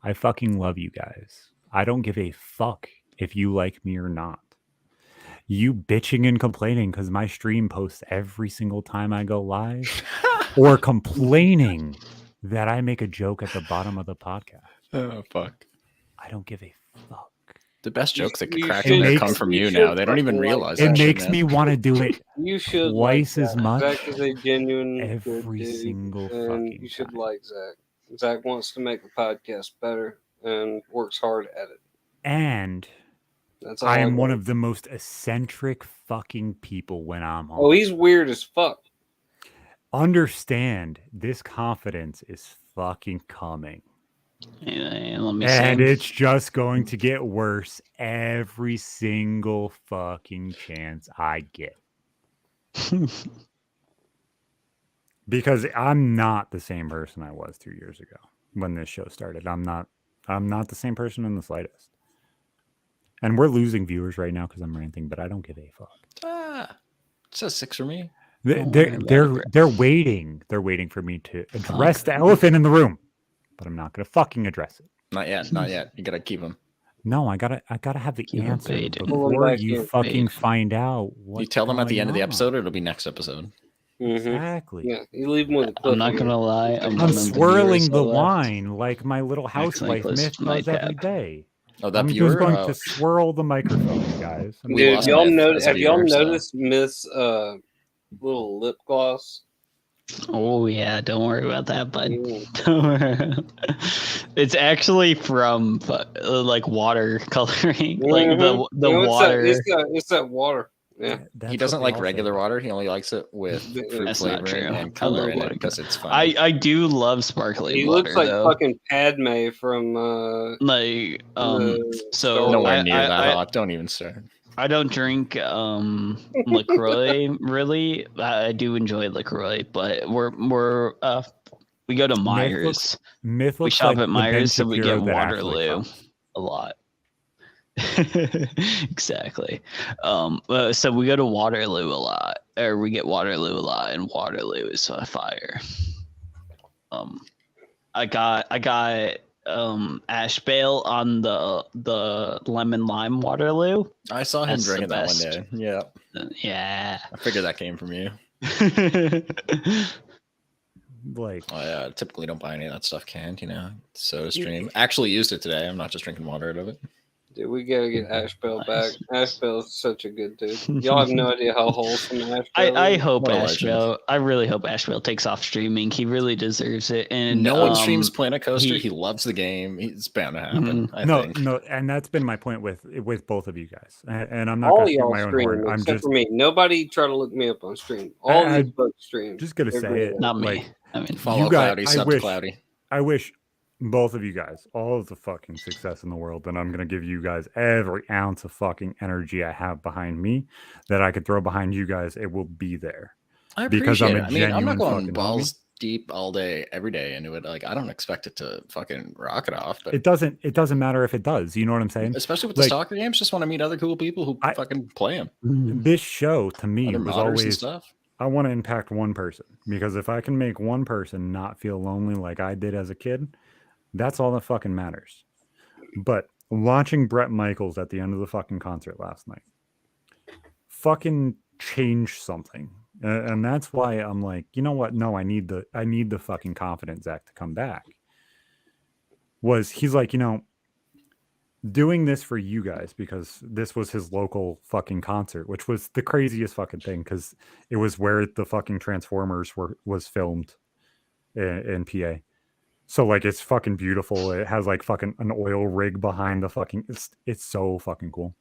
I fucking love you guys. I don't give a fuck if you like me or not. You bitching and complaining because my stream posts every single time I go live, or complaining that I make a joke at the bottom of the podcast. Oh, fuck. I don't give a fuck. The best jokes that can crack in there come from you now. They don't even realize it. It makes me want to do it you should twice as much. Zach is a genuine every single and fucking you should time. like Zach. Zach wants to make the podcast better and works hard at it. And that's all I am one of the most eccentric fucking people when I'm home. Oh, he's weird as fuck. Understand, this confidence is fucking coming. And it's just going to get worse every single fucking chance I get. Because I'm not the same person I was 2 years ago when this show started. I'm not the same person in the slightest. And we're losing viewers right now because I'm ranting, but I don't give a fuck. It says 6 for me. They're waiting. They're waiting for me to address the elephant in the room. But I'm not gonna fucking address it. Not yet. Not yet. You gotta keep them. No, I gotta have the answer before you fucking find out. You tell them at the end of the episode, or it'll be next episode. Exactly. Yeah, you leave them with a I'm not gonna lie. I'm swirling the wine like my little housewife myth does every day. Oh, that I'm viewer? just going to swirl the microphone, guys. Dude, have y'all noticed Myth's little lip gloss? Oh yeah, don't worry about that, bud. Don't worry. It's actually from like watercoloring, like the water. It's that water. Yeah, he doesn't like regular water. He only likes it with fruit flavoring and color in it because it's fun. I do love sparkling he water. He looks like though. fucking Padme from so nowhere near that hot. Don't even start. I don't drink LaCroix really. I do enjoy LaCroix, but we go to Myers. Myth we shop at Myers, so we get Waterloo a lot. Exactly. So we go to Waterloo a lot, or we get Waterloo a lot, and Waterloo is fire. I got ash bale on the lemon lime Waterloo. I saw him drinking that one day. Yeah. Yeah. I figured that came from you. Like, I typically don't buy any of that stuff canned, Soda Stream. Actually used it today. I'm not just drinking water out of it. Dude, we gotta get Ash Bale back. Ash Bale's such a good dude. Y'all have no idea how wholesome Ash Bale I hope Ash Bale. I really hope Ash Bale takes off streaming. He really deserves it. And no one streams Planet Coaster. He loves the game. It's bound to happen. I think. No, and that's been my point with both of you guys. And I'm not all going to y'all my own stream horn. I'm except just for me. Nobody try to look me up on stream. All these folks stream. Just gonna say it. Not me. Like, I mean, follow Cloudy. Sub Cloudy. I wish both of you guys all of the fucking success in the world, and I'm going to give you guys every ounce of fucking energy I have behind me that I could throw behind you guys. It will be there. I appreciate it. I mean, I'm not going balls deep all day, every day into it. Like, I don't expect it to fucking rocket off. But it doesn't matter if it does. You know what I'm saying? Especially with the soccer games, just want to meet other cool people who fucking play them. This show to me was always stuff. I want to impact one person, because if I can make one person not feel lonely like I did as a kid, that's all that fucking matters. But watching Bret Michaels at the end of the fucking concert last night, fucking change something. And that's why I'm like, you know what? No, I need the fucking confident Zach to come back. He's like, doing this for you guys, because this was his local fucking concert, which was the craziest fucking thing, because it was where the fucking Transformers was filmed in PA. So like, it's fucking beautiful. It has like fucking an oil rig behind the fucking. It's so fucking cool.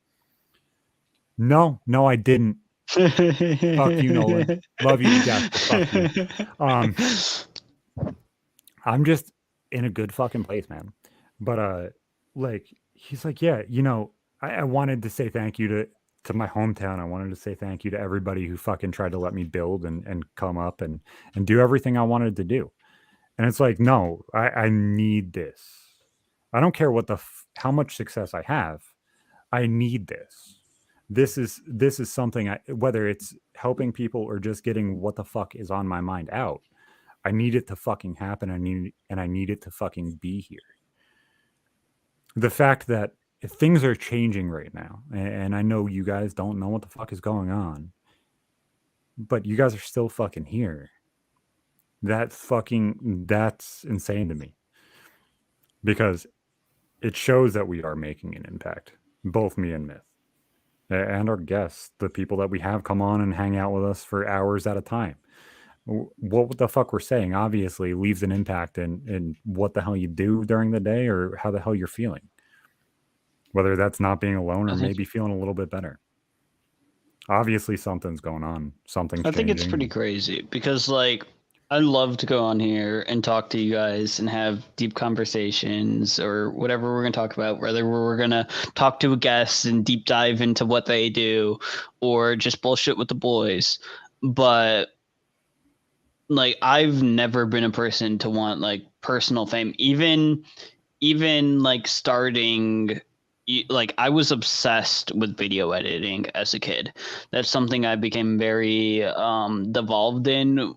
No, I didn't. Fuck you, Nolan. Love you to death. Fuck you. I'm just in a good fucking place, man. But like, he's like, yeah, I wanted to say thank you to my hometown. I wanted to say thank you to everybody who fucking tried to let me build and come up and do everything I wanted to do. And it's like, no, I need this. I don't care how much success I have. I need this. This is something, whether it's helping people or just getting what the fuck is on my mind out. I need it to fucking happen. I need it to fucking be here. The fact that things are changing right now, and I know you guys don't know what the fuck is going on, but you guys are still fucking here. That's insane to me, because it shows that we are making an impact, both me and Myth, and our guests, the people that we have come on and hang out with us for hours at a time. What the fuck we're saying obviously leaves an impact in what the hell you do during the day, or how the hell you're feeling, whether that's not being alone or maybe feeling a little bit better. Obviously something's going on. Something's changing. I think it's pretty crazy, because like, I love to go on here and talk to you guys and have deep conversations or whatever we're going to talk about, whether we're going to talk to a guest and deep dive into what they do or just bullshit with the boys. But like, I've never been a person to want like personal fame, even like starting, like I was obsessed with video editing as a kid. That's something I became very devolved in.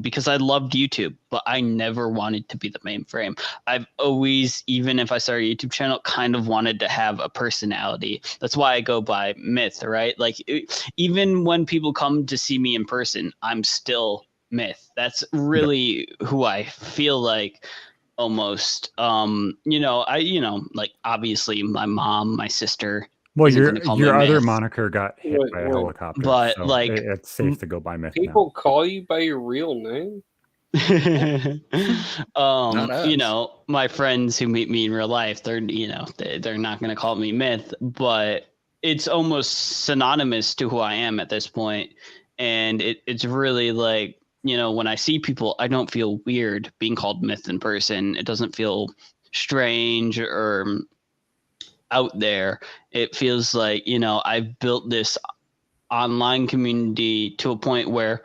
Because I loved YouTube, but I never wanted to be the mainframe. I've always, even if I started a YouTube channel, kind of wanted to have a personality. That's why I go by Myth, right? Like, even when people come to see me in person, I'm still Myth. That's really who I feel like, almost. Like, obviously my mom, my sister. Well, your other moniker got hit by a helicopter, but so like, it's safe to go by Myth. People call you by your real name. My friends who meet me in real life, they're not going to call me Myth, but it's almost synonymous to who I am at this point. And it's really like, when I see people, I don't feel weird being called Myth in person. It doesn't feel strange or out there. It feels like, I've built this online community to a point where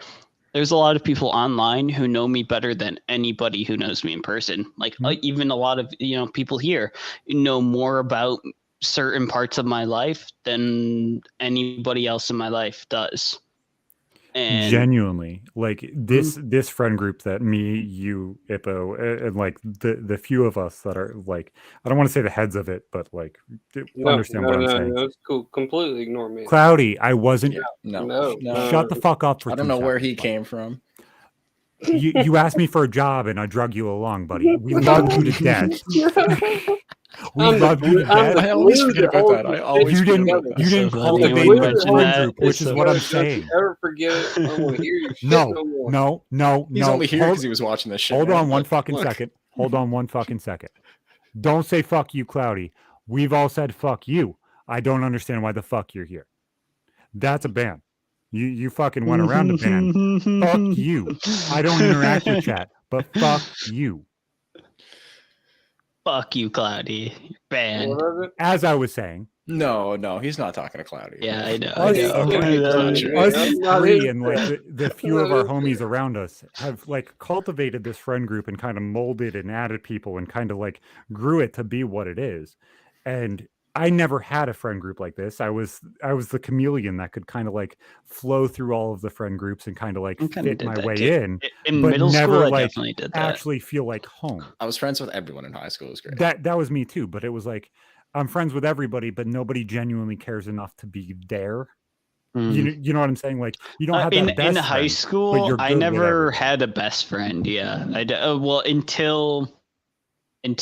there's a lot of people online who know me better than anybody who knows me in person. Like, even a lot of, people here know more about certain parts of my life than anybody else in my life does. And genuinely, like this friend group that me, you, Ippo, and like the few of us that are like, I don't want to say the heads of it, but like, understand what I'm saying. No, it's cool. Completely ignore me. Cloudy, I wasn't. No. Shut the fuck up for. I don't know where he came from. You asked me for a job and I drug you along, buddy. We love you to death. We love you to death. I always forget about that. I always you didn't cultivate the friend group, which is what I'm saying. Ever forget it? I don't want to hear your shit no. He's only here because he was watching this shit. Hold on one fucking second. Hold on one fucking second. Don't say fuck you, Cloudy. We've all said fuck you. I don't understand why the fuck you're here. That's a ban. You fucking went around the ban. Fuck you. I don't interact with chat, but fuck you. Fuck you, Cloudy. Banned. As I was saying. No, he's not talking to Cloudy. Yeah, I know. Us three and like the few of our homies around us have like cultivated this friend group and kind of molded and added people and kind of like grew it to be what it is. And I never had a friend group like this. I was the chameleon that could kind of like flow through all of the friend groups and kind of like fit my way in. In but middle never school, I like definitely did that. Actually feel like home. I was friends with everyone in high school. It was great. That was me too. But it was like I'm friends with everybody, but nobody genuinely cares enough to be there. You know what I'm saying? Like you don't have that best in friend, high but school. you're I good with never everything. had a best friend. Yeah, well until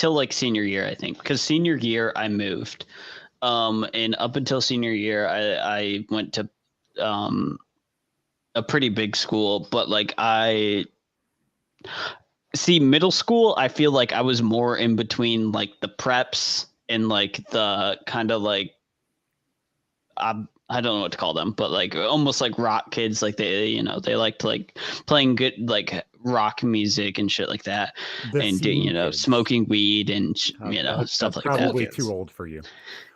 like senior year, I think, because senior year I moved, and up until senior year I went to a pretty big school, but like I see middle school, I feel like I was more in between like the preps and like the kind of like I don't know what to call them, but like almost like rock kids, like they they liked like playing good like rock music and shit like that, The and scene kids. smoking weed and stuff That's like that. probably too old for you.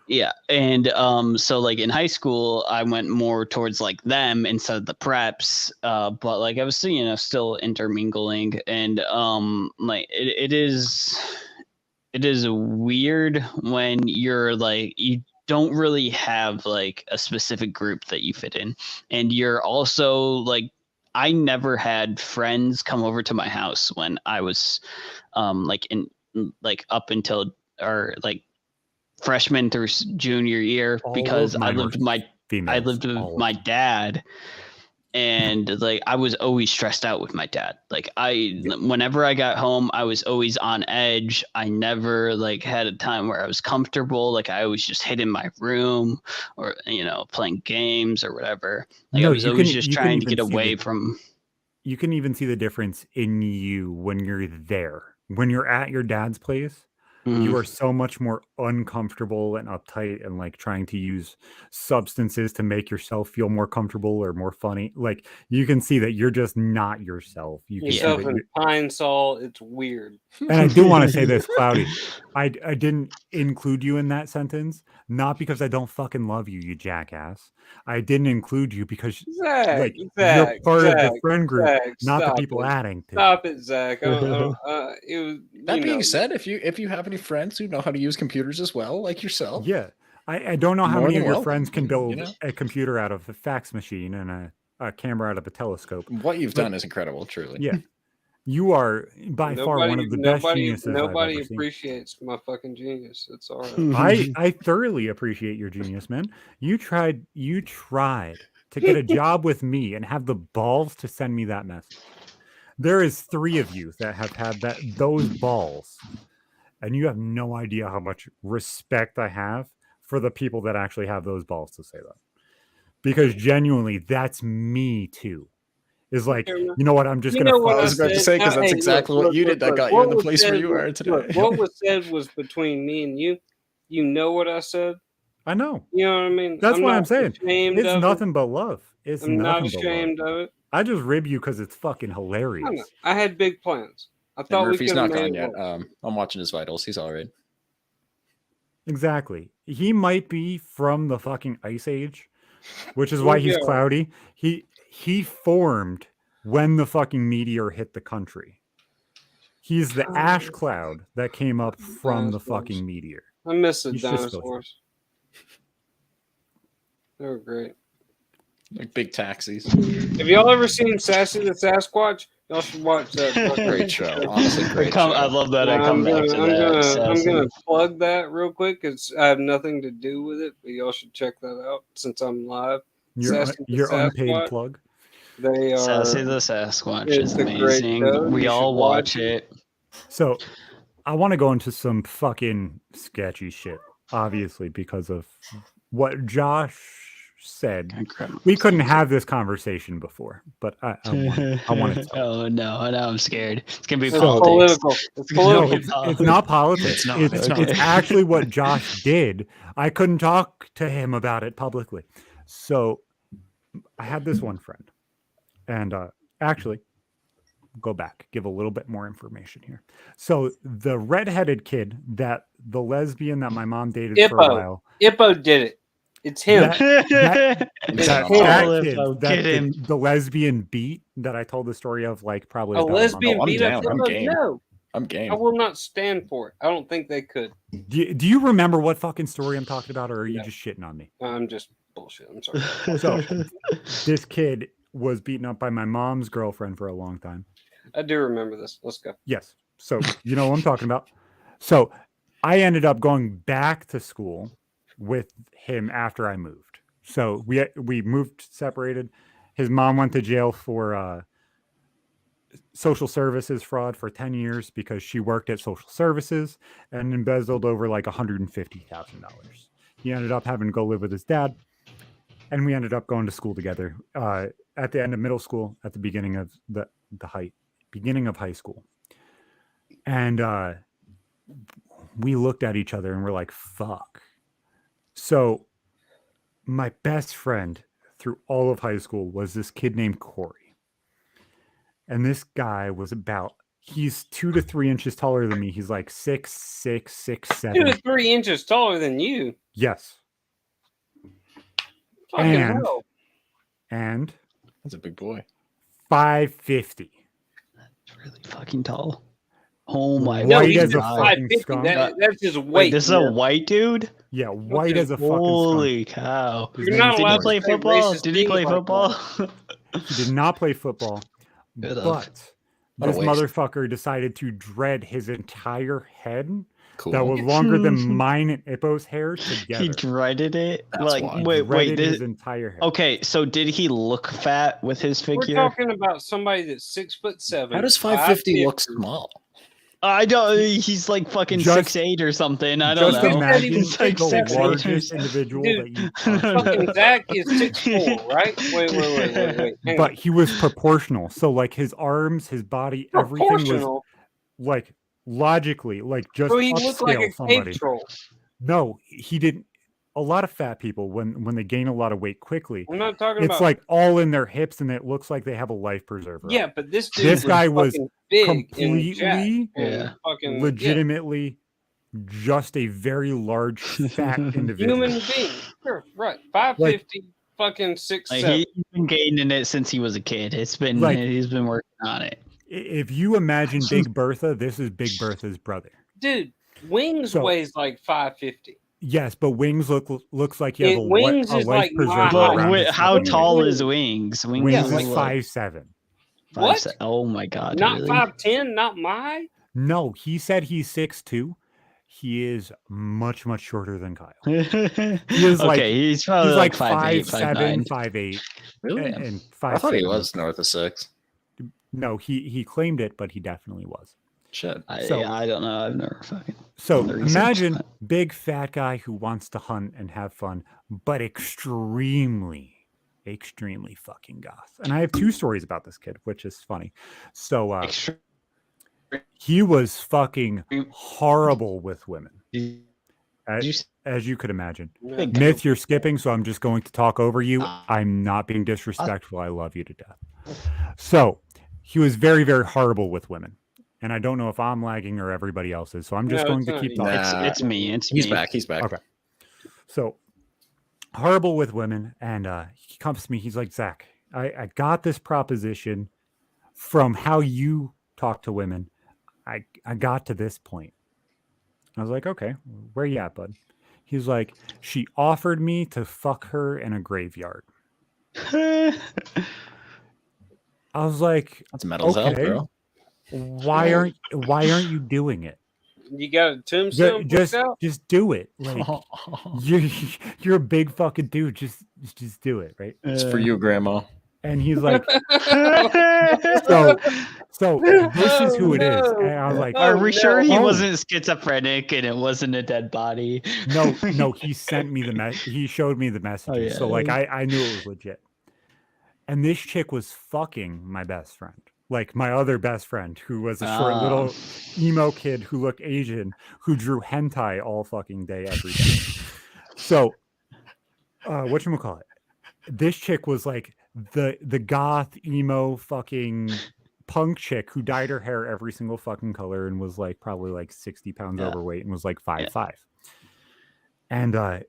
Yeah, and so like in high school, I went more towards like them instead of the preps. But like I was still still intermingling, and like it is weird when you're like you don't really have like a specific group that you fit in, and you're also like I never had friends come over to my house when I was like in like up until or like freshman through junior year because I lived with my dad, and like I was always stressed out with my dad. Like whenever I got home, I was always on edge. I never like had a time where I was comfortable. Like I always just hid in my room or playing games or whatever. Like I was always just trying to get away from. You can even see the difference in you when you're there. When you're at your dad's place, you are so much more uncomfortable and uptight and like trying to use substances to make yourself feel more comfortable or more funny. Like you can see that you're just not yourself. You can yourself in Pine Sol, it's weird. And I do want to say this, Cloudy. I didn't include you in that sentence, not because I don't fucking love you, you jackass. I didn't include you because Zach, you're part of the friend group, not the people adding to. Stop it, Zach. It was, that being said, if you have any friends who know how to use computers as well, like yourself, yeah, I don't know how many of your friends can build a computer out of a fax machine and a camera out of a telescope. What you've done is incredible, truly. Yeah. You are by far one of the best geniuses nobody I've ever appreciates my fucking genius. It's all right. I thoroughly appreciate your genius, man. You tried to get a job with me and have the balls to send me that message. There is 3 of you that have had those balls, and you have no idea how much respect I have for the people that actually have those balls to say that. Because genuinely, that's me too. Is like, you know what? I'm just going to. I was about to say, because that's exactly what you did that got you in the place where you are today. What was said was between me and you. You know what I said? I know. You know what I mean? That's why I'm saying it's nothing but love. I'm not ashamed of it. I just rib you because it's fucking hilarious. I had big plans. I thought Murphy's not gone yet. I'm watching his vitals. He's all right. Exactly. He might be from the fucking Ice Age, which is why he's cloudy. He formed when the fucking meteor hit the country. He's the ash cloud that came up from the fucking meteor. I miss the dinosaurs. They were great. Like big taxis. Have y'all ever seen Sassy the Sasquatch? Y'all should watch that. Great show. Honestly, great show. I love that. I'm gonna plug that real quick because I have nothing to do with it, but y'all should check that out since I'm live. Your unpaid plug. They are Sassy the Sasquatch is amazing. We all watch it. So I want to go into some fucking sketchy shit, obviously, because of what Josh said. We couldn't have this conversation before, but I want to. Oh no, I'm scared. It's gonna be political. It's political. No, it's not politics. It's actually what Josh did. I couldn't talk to him about it publicly. So I had this one friend, and actually, go back, give a little bit more information here. So the redheaded kid, the lesbian that my mom dated for a while, Ippo did it. It's him. That kid, the lesbian beat that I told the story of, like probably a lesbian beat. I'm game. No, I'm game. I will not stand for it. I don't think they could. Do you remember what fucking story I'm talking about, or are you just shitting on me? I'm just bullshit. I'm sorry. So this kid was beaten up by my mom's girlfriend for a long time. I do remember this. Let's go. Yes. So you know what I'm talking about. So I ended up going back to school with him after I moved. So we moved separated. His mom went to jail for social services fraud for 10 years because she worked at social services and embezzled over like $150,000. He ended up having to go live with his dad, and we ended up going to school together at the end of middle school, at the beginning of beginning of high school. And we looked at each other and we're like, fuck. So my best friend through all of high school was this kid named Corey. And this guy was he's 2 to 3 inches taller than me. He's like 6'6", 6'7". 2 to 3 inches taller than you. Yes. Fucking hell. And That's a big boy. 550. That's really fucking tall. Oh my No, White he's as a just fucking 550. skunk. That's just weight. Wait, this is a white dude? Yeah, white as a fucking Holy cow. His You're name not is Did he allowed Corey. play to say football? racist Did he things play like football? He did not play football, Good but enough. What a this waste. motherfucker decided to dread his entire head Cool. that was longer than mine and Ippo's hair together. He dreaded it? That's like, why. wait, Dreaded this, his entire hair. okay, so did he look fat with his We're figure? talking about somebody that's 6'7". How does 550 look small? I don't. He's like fucking Just- 6'8" or something. I don't Just know. imagine He's like the 6'8". largest individual Dude, that you Fucking Zach is 6'4", right? Wait. Hang but on. he was proportional. So like his arms, his body, everything was Proportional. like logically, like just So he looked like upscale a somebody. cave troll. No, he didn't. A lot of fat people, when they gain a lot of weight quickly, I'm not talking it's about. like all in their hips, and it looks like they have a life preserver. on. Yeah, but this dude This guy was fucking big and jacked completely, and Yeah. fucking legitimately, just a very large fat individual. human being. Sure, right. 550, fucking 6'7". Like, he's been gaining it since he was a kid. He's been working on it. If you imagine Big Bertha, this is Big Bertha's brother. Dude, Wings So- weighs like 550. Yes, but Wings looks like you have Wings a is life like my preserver. height. But around his how fucking tall neck. is Wings? Wings Yeah, is like- 5'7". What? Oh my god! Not really? 5'10", not my. No, he said he's 6'2". He is much shorter than Kyle. okay, is like- he's probably He's like 5'8", 5'7", 5'9". 5'8", Really? and I thought he 5'6". was north of 6. No, he claimed it, but he definitely was. Shit. So- I don't know. I've never fucking. So The research, imagine but- big fat guy who wants to hunt and have fun, but extremely fucking goth. And I have 2 stories about this kid, which is funny. So Extra- he was fucking horrible with women, Did as, you as you could imagine. Big Myth, you're skipping, so I'm just going to talk over you. Ah. I'm not being disrespectful. I love you to death. So he was very horrible with women. And I don't know if I'm lagging or everybody else is. So I'm just No, going it's to not keep you. talking. It's me. It's He's me. back. He's back. Okay. So horrible with women. And he comes to me. He's like, Zach, I got this proposition from how you talk to women. I got to this point. I was like, okay, where you at, bud? He's like, she offered me to fuck her in a graveyard. I was like, That's metal as hell, Okay. bro. why aren't you doing it? You got a tombstone booked out? Just do it. Like you're a big fucking dude. Just do it, right? It's for you, Grandma. And he's like, so this is who it is. And I was like, Are we sure he no. wasn't schizophrenic and it wasn't a dead body? no, he sent me he showed me the messages. yeah. So like I knew it was legit. And this chick was fucking my best friend. Like my other best friend, who was a short little emo kid who looked Asian, who drew hentai all fucking day, every day. So whatchamacallit? This chick was like the goth emo fucking punk chick who dyed her hair every single fucking color and was like probably like 60 pounds overweight and was like 5'5". And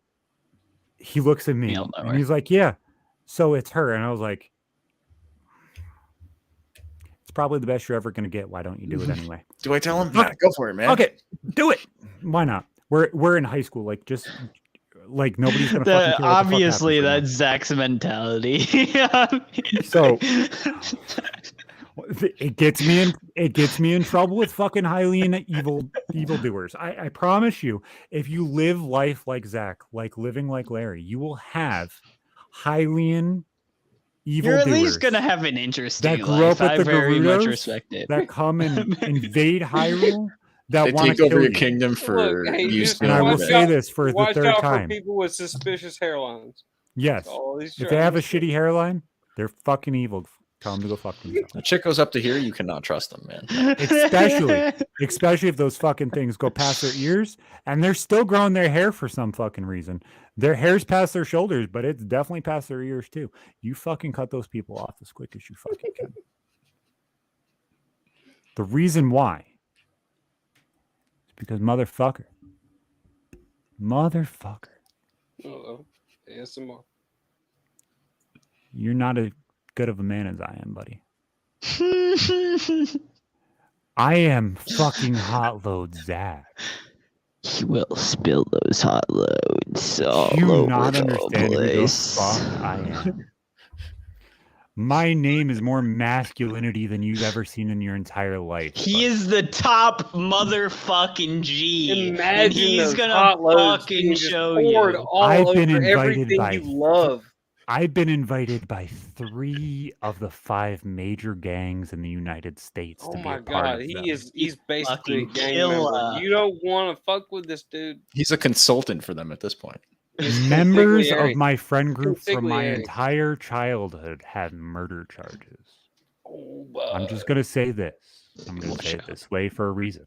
he looks at me and he's like, yeah, so it's her. And I was like, it's probably the best you're ever going to get. Why don't you do it anyway? Do I tell him? Okay. Yeah, go for it, man. Okay, do it. Why not? We're in high school. Like, just like nobody's gonna fucking care what the fuck Obviously, happens right now. that's Zach's mentality. So it gets me in trouble with fucking highly evildoers. I promise you, if you live life like Zach, like living like Larry, you will have Hylian evil You're at doers least gonna have an interesting that grew life. up with I the very much Gerudos respect it. that come and invade Hyrule that They want take to over kill your you. kingdom for Look, hey, you just And I stealing will watch it. say out- this for the Watch third out time. for people with suspicious hairlines. Yes. All these If they have a trying to shitty hairline, they're fucking evil. Tell them to go fuck themselves. A chick goes up to here, you cannot trust them, man. Especially if those fucking things go past their ears and they're still growing their hair for some fucking reason. Their hair's past their shoulders, but it's definitely past their ears too. You fucking cut those people off as quick as you fucking can. The reason why is because motherfucker. Uh-oh. ASMR. You're not as good of a man as I am, buddy. I am fucking hot load Zach. He will spill those hot loads all Do you over not the understand who the place. fuck I am? My name is more masculinity than you've ever seen in your entire life. He is the top motherfucking G. and Imagine he's those gonna hot loads fucking being just show poured you. all I've over been invited everything by- you love. I've been invited by 3 of the 5 major gangs in the United States Oh to be my a part god, of them. he's basically a fucking gang killer. member. You don't want to fuck with this dude. He's a consultant for them at this point. He's Members consigliere. of my friend group from my Consigliere. entire childhood had murder charges. Oh, I'm just going to say this. I'm going Watch to say it out. this way for a reason.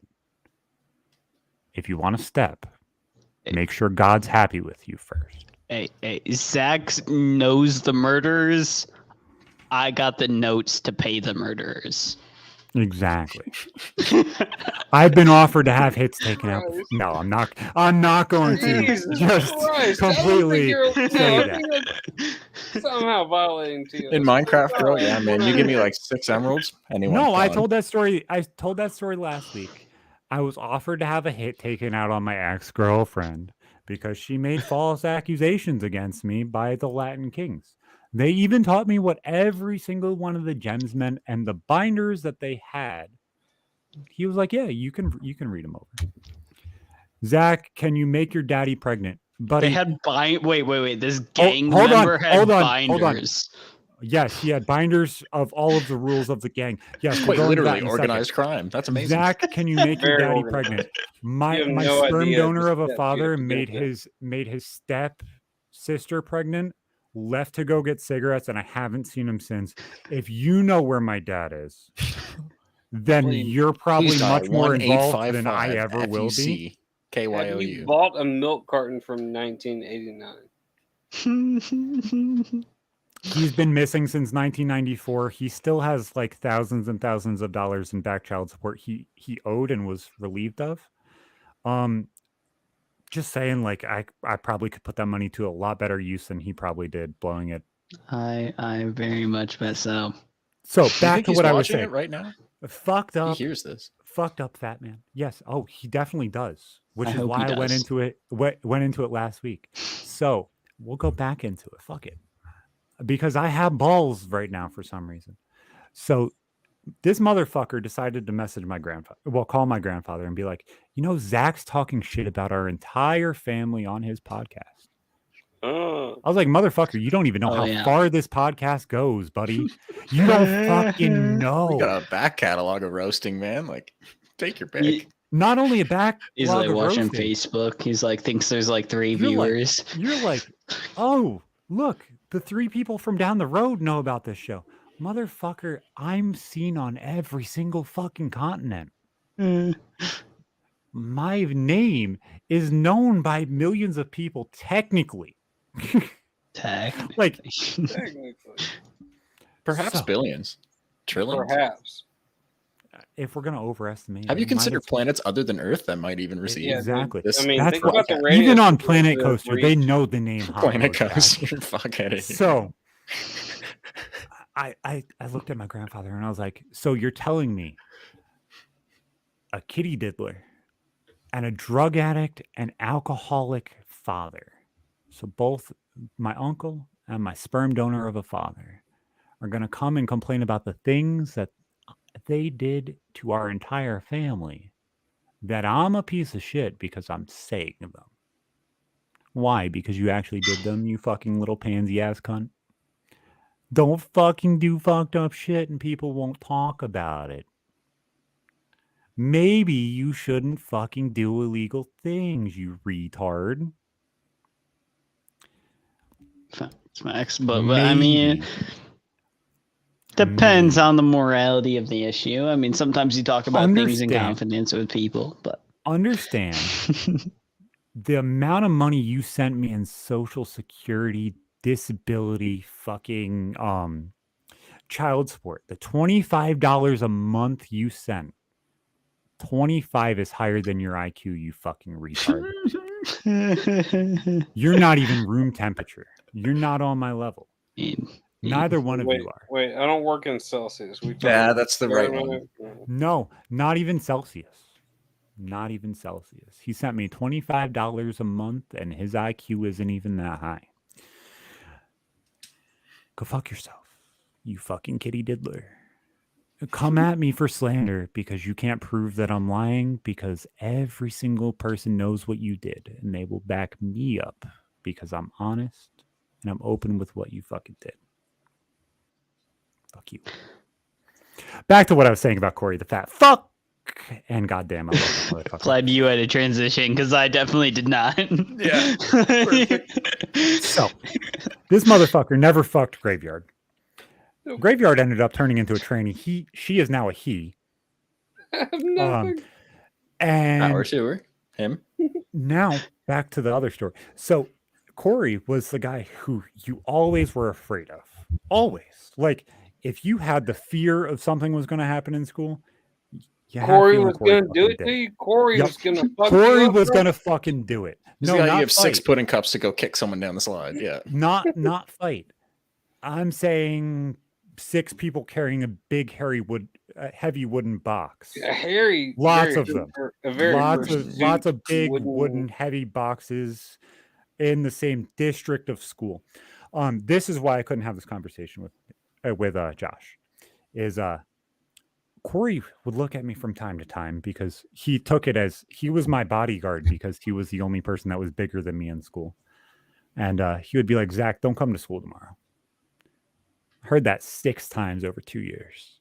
If you want to step, make sure God's happy with you first. Hey, Zach knows the murderers. I got the notes to pay the murderers. Exactly. I've been offered to have hits taken out. Christ. No, I'm not. I'm not going to Jesus just Christ. completely I don't think say you're, that. somehow violating to you. In Minecraft, bro, yeah, man. You give me like 6 emeralds. Anyone No, I gone. told that story. I told that story last week. I was offered to have a hit taken out on my ex-girlfriend because she made false accusations against me by the Latin kings. They even taught me what every single one of the gems meant and the binders that they had. He was like, "Yeah, you can read them over." Zach, can you make your daddy pregnant? Buddy, They had wait. This gang hold on, member had hold on. binders. yes, he had binders of all of the rules of the gang. Yes, we'll Wait, go into that literally in a organized second. crime. That's amazing. Zach, can you make your Very daddy organized. pregnant? You My have my no sperm idea donor the of a steps you father have to go made his step sister pregnant, left to go get cigarettes, and I haven't seen him since. If you know where my dad is, then Please- you're probably Please dial much more involved than I 1-855 ever will be. Have KYOU. you bought a milk carton from 1989? He's been missing since 1994. He still has like thousands and thousands of dollars in back child support he owed and was relieved of. Just saying, like I probably could put that money to a lot better use than he probably did blowing it. I very much bet so. So You back think to he's what I was watching saying. it right now? Fucked He up. hears this. Fucked up fat man. Yes. Oh, he definitely does. Which I is hope he why I went does. into it. Went into it last week. So we'll go back into it. Fuck it. Because I have balls right now for some reason. So this motherfucker decided to message my grandfather. Well, call my grandfather and be like, Zach's talking shit about our entire family on his podcast. Oh, I was like, motherfucker, you don't even know Oh, how yeah. far this podcast goes, buddy. You don't fucking know. We got a back catalog of roasting, man. Like, take your pick. He- Not only a back. He's log like of watching roasting. Facebook. He's like thinks there's like 3 You're like- viewers. You're like, oh, look, the 3 people from down the road know about this show. Motherfucker, I'm seen on every single fucking continent. My name is known by millions of people, technically. Technically. Like, technically. Perhaps So- billions. Trillions. Perhaps. if we're gonna overestimate, Have you might considered as- planets other than Earth that might even receive Yeah, Exactly. this? I mean, That's think what- about the okay. radio Even on stations Planet that Coaster, they reach- know the name Hot Planet Load, guys. Coaster. Fuck out of here. So I looked at my grandfather and I was like, so you're telling me a kitty diddler and a drug addict and alcoholic father, so both my uncle and my sperm donor of a father, are going to come and complain about the things that they did to our entire family, that I'm a piece of shit because I'm saying them? Why? Because you actually did them, you fucking little pansy ass cunt. Don't fucking do fucked up shit and people won't talk about it. Maybe you shouldn't fucking do illegal things, you retard. Facts, but I mean, depends on the morality of the issue. I mean, sometimes you talk about things in confidence with people, but understand the amount of money you sent me in Social Security, disability, fucking child support. The $25 a month you sent. 25 is higher than your IQ, you fucking retard. You're not even room temperature. You're not on my level. Neither one of you are. Wait, I don't work in Celsius. Yeah, that's the right one. No, not even Celsius. Not even Celsius. He sent me $25 a month, and his IQ isn't even that high. Go fuck yourself, you fucking kitty diddler. Come at me for slander because you can't prove that I'm lying, because every single person knows what you did, and they will back me up because I'm honest and I'm open with what you fucking did. Fuck you. Back to what I was saying about Corey the fat fuck. And goddamn, I love that motherfucker. Glad you had a transition because I definitely did not. Yeah. So, this motherfucker never fucked Graveyard. Graveyard ended up turning into a tranny. She is now a he. Nothing. And power to her. Him. Now back to the other story. So Corey was the guy who you always were afraid of. Always. Like if you had the fear of something was going to happen in school, Corey was going to do it to you. Corey was going to fuck Corey you up, was going to fucking do it. No, you have 6 pudding cups to go kick someone down the slide. Yeah. Not fight. I'm saying 6 people carrying a big heavy wooden box. Lots of them. Lots of big wooden heavy boxes in the same district of school. This is why I couldn't have this conversation with Josh. Is Corey would look at me from time to time because he took it as he was my bodyguard because he was the only person that was bigger than me in school. And he would be like, Zach, don't come to school tomorrow. I heard that 6 times over 2 years.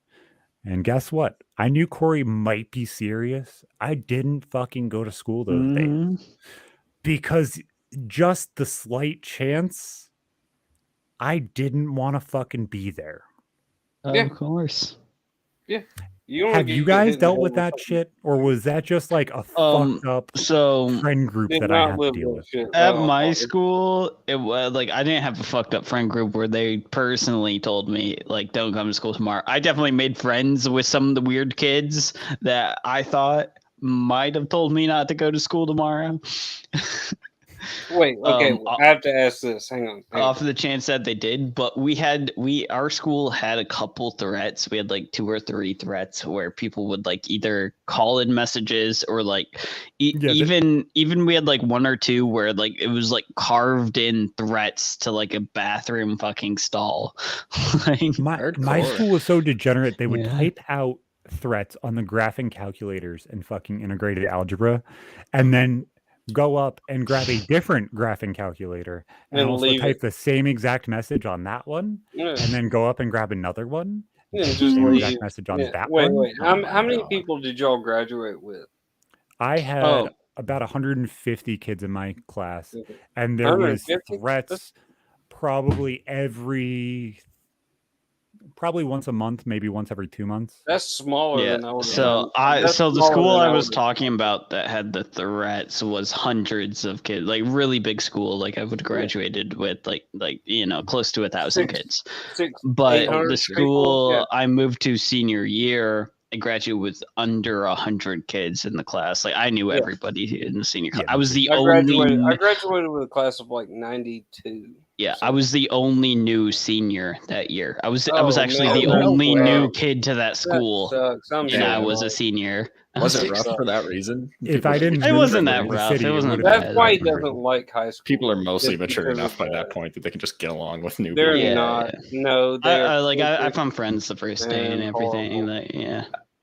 And guess what? I knew Corey might be serious. I didn't fucking go to school those days because just the slight chance I didn't want to fucking be there. Of course. Yeah. Have you guys dealt with that shit, or was that just like a fucked up friend group that I have to deal with? At my school, it was like I didn't have a fucked up friend group where they personally told me like don't come to school tomorrow. I definitely made friends with some of the weird kids that I thought might have told me not to go to school tomorrow. Wait, okay, I have to ask this. Hang on. Off of the chance that they did, but our school had a couple threats. We had like 2 or 3 threats where people would like either call in messages or like even we had like 1 or 2 where like it was like carved in threats to like a bathroom fucking stall. Like, my school was so degenerate they would type out threats on the graphing calculators and fucking integrated algebra, and then go up and grab a different graphing calculator and also type the same exact message on that one, and then go up and grab another one. And just exact message on that one. Wait. How many people did y'all graduate with? I had about 150 kids in my class, and there was threats probably once a month, maybe once every 2 months. That's smaller than I would. So the school I was talking about that had the threats was hundreds of kids, like really big school. Like I would have graduated with like close to 1,000 kids. But the school I moved to senior year, I graduated with under 100 kids in the class. Like I knew everybody in the senior class. I was the only. I graduated with a class of like 92. Yeah, I was the only new senior that year. I was actually the only new kid to that school, and I was a senior. Was it rough for that reason? If I didn't, it wasn't that rough. It wasn't. That's why he doesn't like high school. People are mostly mature enough by that point that they can just get along with new. They're not. No, I found friends the first day and everything.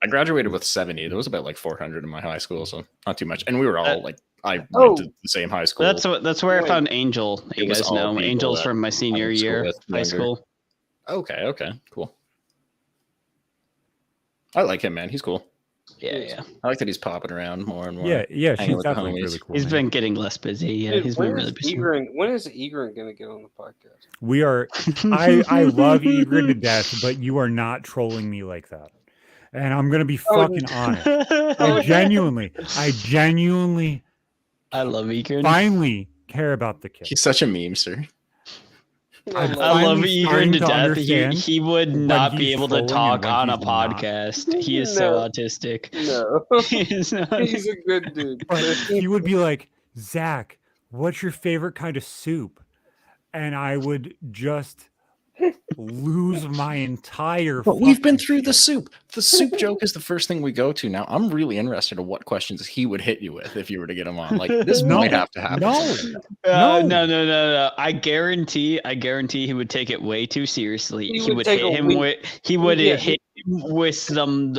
I graduated with 70. There was about like 400 in my high school, so not too much. And we were all like I went to the same high school. That's where I found Angel. You guys know Angel's from my senior year high school. Okay, cool. I like him, man. He's cool. Yeah. I like that he's popping around more and more. Yeah. She's definitely really cool. He's been getting less busy. Yeah, he's been really busy. When is Egren going to get on the podcast? We are. I love Egren to death, but you are not trolling me like that. And I'm gonna be fucking honest. I genuinely. I love Egren. Finally care about the kid. He's such a memester. I love Egren to death. He would not be able to talk on a podcast. He is so autistic. No, he's a good dude. He would be like, Zach, what's your favorite kind of soup? And I would just lose my entire. But we've been through the soup. The soup joke is the first thing we go to now. I'm really interested in what questions he would hit you with if you were to get him on. Like this might have to happen. No. I guarantee he would take it way too seriously. He would hit him with some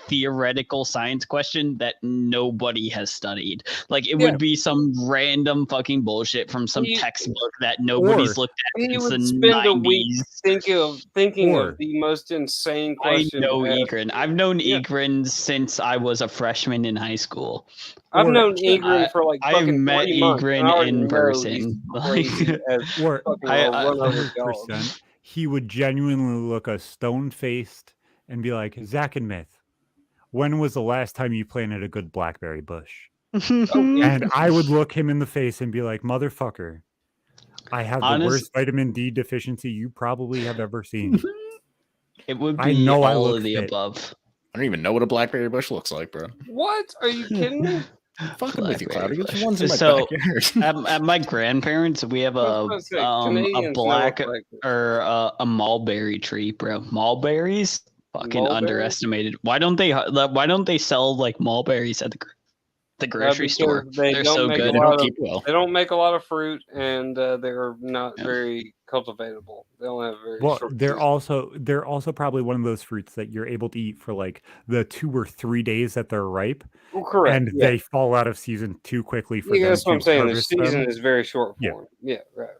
theoretical science question that nobody has studied. Like it would be some random fucking bullshit from some textbook that nobody's looked at He since would the spend 90s. a week thinking of the most insane question. I know Egren. I've known Egren since I was a freshman in high school. I've known Egren for like I've met Egren in person. He would genuinely look a stone-faced and be like, Zach and Myth, when was the last time you planted a good blackberry bush? And I would look him in the face and be like, motherfucker, I have the worst vitamin D deficiency you probably have ever seen. It would be all of the above. I don't even know what a blackberry bush looks like, bro. What? Are you kidding me? Fucking with you, Cloudy. Get the ones in my backyard. At my grandparents, we have a black or a mulberry tree, bro. Mulberries. Fucking underestimated. Why don't they sell like mulberries at the grocery store? They're so good. They don't make a lot of fruit, and they're not very cultivatable. They only have very short they're also probably one of those fruits that you're able to eat for like the 2 or 3 days that they're ripe. Oh, correct. And they fall out of season too quickly for them. That's what I'm saying. The season is very short for them. Yeah, right.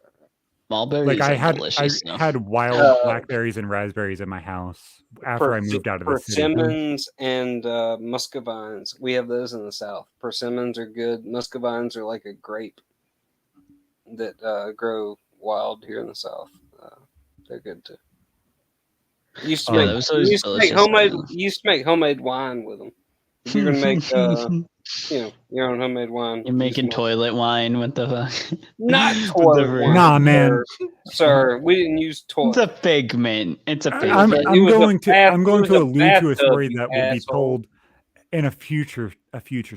Mulberries I delicious. had wild blackberries and raspberries in my house after I moved out of the city. Persimmons and muscovines. We have those in the South. Persimmons are good. Muscovines are like a grape that grow wild here in the South. They're good too. Used to make homemade wine with them. If you're gonna make your own homemade wine. You're making toilet wine with the not toilet wine. Nah, man. Sir, we didn't use toilet. It's a figment. I'm going to allude to a story that will be told in a future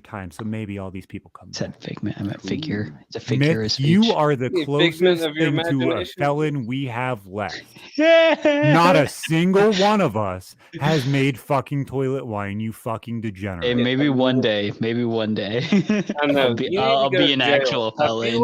time. So maybe all these people come. Said figment. I meant figure. It's a figure. Myth, you are the closest thing to a felon we have left. Not a single one of us has made fucking toilet wine. You fucking degenerate. Hey, maybe one day. I know. I'll be an actual felon.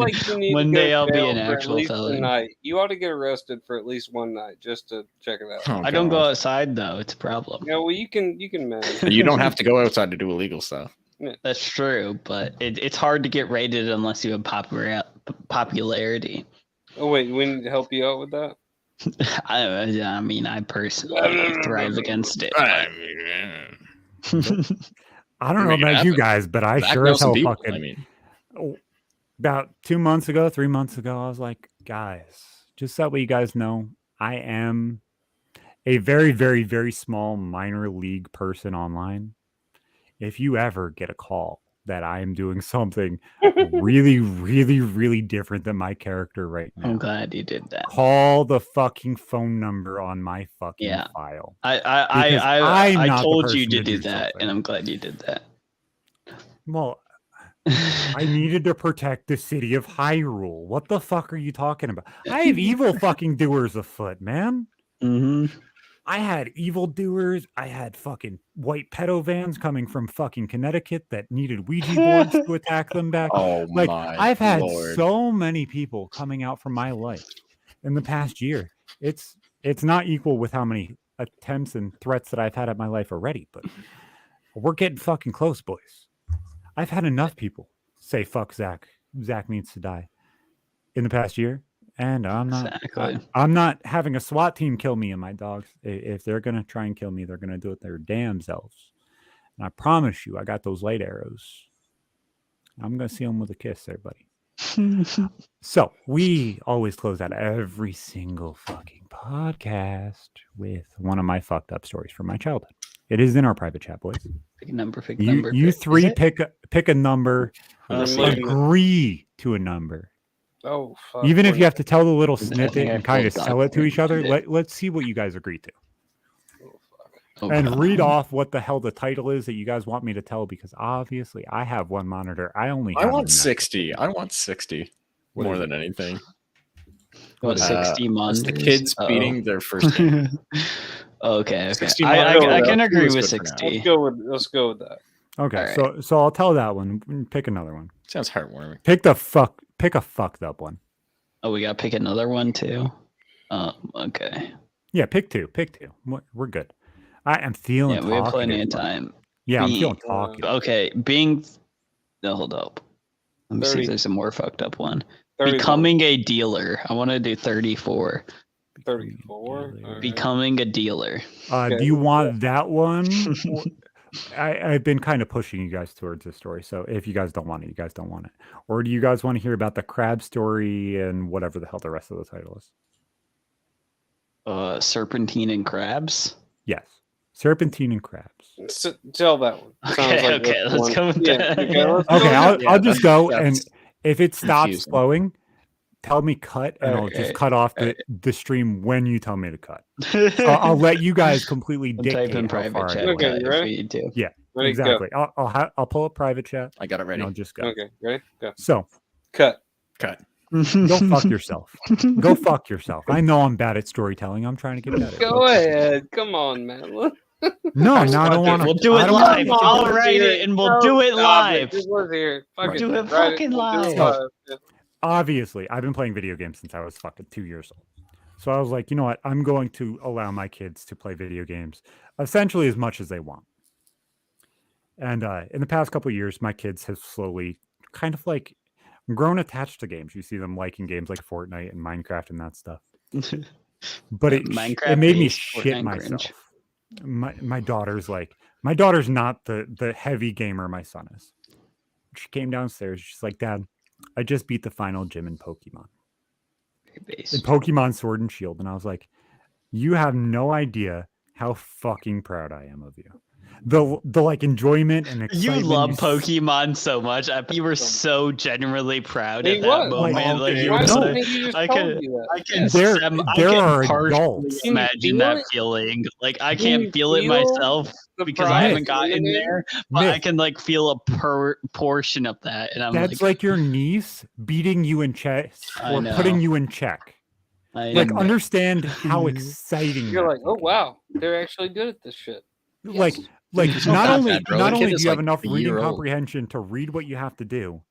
One day I'll be an actual felon. You ought to get arrested for at least one night just to check it out. Oh, I don't go outside though. It's a problem. Yeah, well, you can manage. You don't have to go outside to do illegal stuff. That's true, but it's hard to get rated unless you have popularity. Oh wait, we need to help you out with that. I mean, I personally thrive against it. I don't know about you guys, but I sure as hell fucking. About 3 months ago, I was like, guys, just so that way you guys know, I am a very, very, very small minor league person online. If you ever get a call that I am doing something really, really, really different than my character right now, I'm glad you did that. Call the fucking phone number on my fucking file. I told you to do that, and I'm glad you did that. Well, I needed to protect the city of Hyrule. What the fuck are you talking about? I have evil fucking doers afoot, man. Mm-hmm. I had evildoers. I had fucking white pedo vans coming from fucking Connecticut that needed Ouija boards to attack them back. Oh like, my I've had Lord. so many people coming out from my life in the past year. It's not equal with how many attempts and threats that I've had at my life already, but we're getting fucking close, boys. I've had enough people say fuck Zach. Zach needs to die in the past year. And I'm not having a SWAT team kill me and my dogs. If they're going to try and kill me, they're going to do it their damn selves. And I promise you, I got those light arrows. I'm going to seal them with a kiss there, buddy. So we always close out every single fucking podcast with one of my fucked up stories from my childhood. It is in our private chat, boys. Pick a number. You three pick a number. Agree to a number. Oh, fuck. Even if you have to tell the little snippet and kind of sell it to each other, let's see what you guys agree to. And read off what the hell the title is that you guys want me to tell, because obviously I have one monitor. I want 60. I want 60 more than anything. What, 60 months? The kids beating their first game. Okay. I can agree with 60. Let's go with that. Okay, right. So I'll tell that one. Pick another one. Sounds heartwarming. Pick a fucked up one. Oh, we gotta pick another one too. Okay. Yeah, pick two. We're good. I am feeling. Yeah, we have plenty of time. Yeah, I'm feeling talking. Okay, hold up. Let me see if there's a more fucked up one. 34. Becoming a dealer. I want to do 34. 34. Becoming a dealer. Do you want that one? I've been kind of pushing you guys towards this story. So if you guys don't want it, you guys don't want it. Or do you guys want to hear about the crab story and whatever the hell the rest of the title is? Serpentine and crabs? Yes. Serpentine and crabs. Tell that one. Okay, let's go with that. Okay, I'll just go, and if it stops flowing, tell me cut, and I'll just cut off the stream when you tell me to cut. I'll let you guys completely dictate in how far. Okay, you ready? Yeah, ready, exactly. I'll pull up private chat. I got it ready. I'll just go. Okay, ready? Go. So, cut. Go fuck yourself. Go fuck yourself. I know I'm bad at storytelling. I'm trying to get better. Go ahead. Come on, man. No, I don't want to. We'll do it live. I'll write it and we'll do it live. We'll do it fucking live. Obviously, I've been playing video games since I was fucking 2 years old. So I was like, you know what? I'm going to allow my kids to play video games essentially as much as they want. And in the past couple of years, my kids have slowly kind of like grown attached to games. You see them liking games like Fortnite and Minecraft and that stuff. But it made me shit myself. My daughter's not the heavy gamer my son is. She came downstairs. She's like, Dad, I just beat the final gym in Pokemon. In Pokemon Sword and Shield. And I was like, you have no idea how fucking proud I am of you. The like enjoyment and excitement. You love Pokemon so much. You were so genuinely proud at that moment. I can partially imagine that feeling. Like I can't feel it myself because I haven't gotten there, but I can like feel a portion of that. And that's like your niece beating you in chess or putting you in check. Like understand how exciting you're like, oh wow, they're actually good at this shit. Like not only do you have enough reading comprehension to read what you have to do,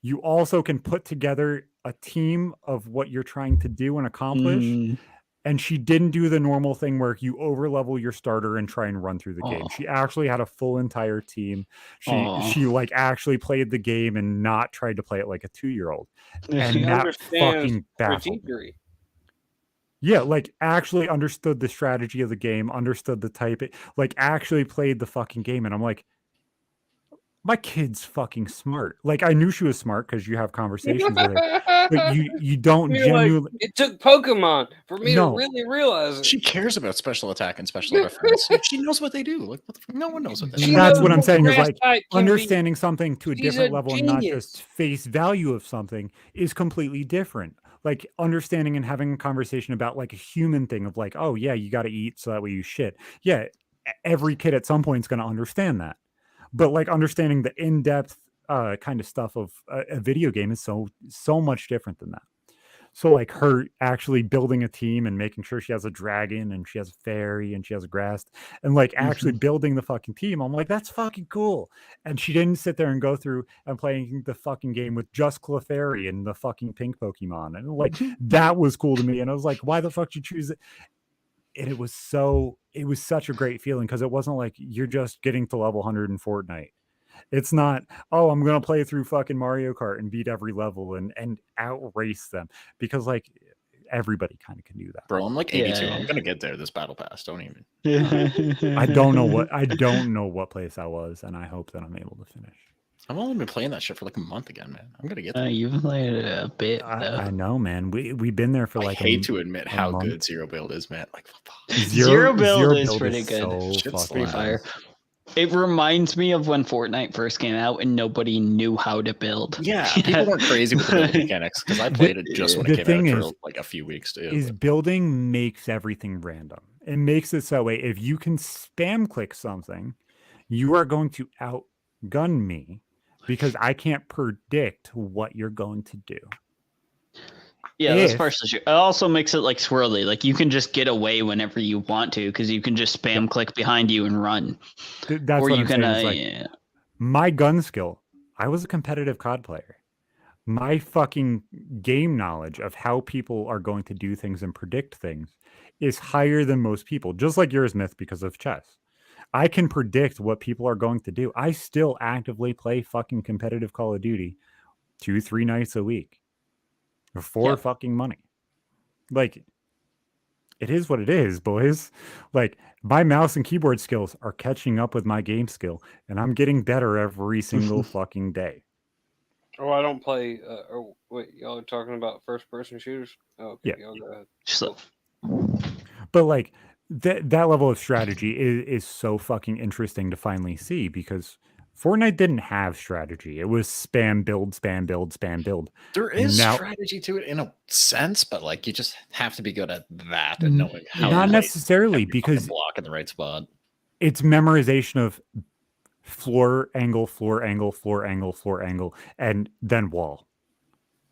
you also can put together a team of what you're trying to do and accomplish. And she didn't do the normal thing where you overlevel your starter and try and run through the game. She actually had a full entire team. She like actually played the game and not tried to play it like a 2-year-old. And that fucking baffled me. Yeah, like actually understood the strategy of the game, understood the type, like actually played the fucking game. And I'm like, my kid's fucking smart. Like I knew she was smart because you have conversations with her, but you don't genuinely. Like, it took Pokemon for me to really realize it. She cares about special attack and special defense. She knows what they do. Like no one knows what they do. That's what I'm saying is like understanding something to a different level and not just face value of something is completely different. Like understanding and having a conversation about like a human thing of like, oh yeah, you got to eat so that way you shit. Yeah, every kid at some point is going to understand that. But like understanding the in-depth kind of stuff of a video game is so much different than that. So like her actually building a team and making sure she has a dragon and she has a fairy and she has a grass and like actually building the fucking team. I'm like, that's fucking cool. And she didn't sit there and go through and playing the fucking game with just Clefairy and the fucking pink Pokemon. And like, that was cool to me. And I was like, why the fuck did you choose it? And it was such a great feeling because it wasn't like you're just getting to level 100 in Fortnite. It's not, oh, I'm gonna play through fucking Mario Kart and beat every level and outrace them, because like everybody kind of can do that. Bro, I'm like 82. Yeah. I'm gonna get there this battle pass. Don't even. I don't know what place I was, and I hope that I'm able to finish. I've only been playing that shit for like a month again, man. I'm gonna get there. You've played it a bit. I know, man. We've been there for like. I hate to admit how month. good Zero Build is, man. Like Zero Build is pretty good. So Shit's fucking Fire. It reminds me of when Fortnite first came out and nobody knew how to build. Yeah, people weren't crazy with the build mechanics because I played it just when it came out for like a few weeks too. Is building makes everything random. It makes it so way if you can spam click something, you are going to outgun me because I can't predict what you're going to do. Yeah, that's partially true. It also makes it like swirly. Like you can just get away whenever you want to because you can just spam click behind you and run. That's or what you I'm can. saying. Like, my gun skill. I was a competitive COD player. My fucking game knowledge of how people are going to do things and predict things is higher than most people. Just like yours, Myth, because of chess. I can predict what people are going to do. I still actively play fucking competitive Call of Duty 2-3 nights a week. For fucking money. Like, it is what it is, boys. Like, my mouse and keyboard skills are catching up with my game skill, and I'm getting better every single fucking day. Oh, I don't play. Wait, y'all are talking about first-person shooters? Oh, okay, yeah. Y'all go ahead. So, but like that level of strategy is so fucking interesting to finally see, because Fortnite didn't have strategy. It was spam build, spam build, spam build. There is strategy to it in a sense, but like you just have to be good at that and knowing how not to necessarily, because block in the right spot. It's memorization of floor angle, floor angle, floor angle, floor angle, and then wall.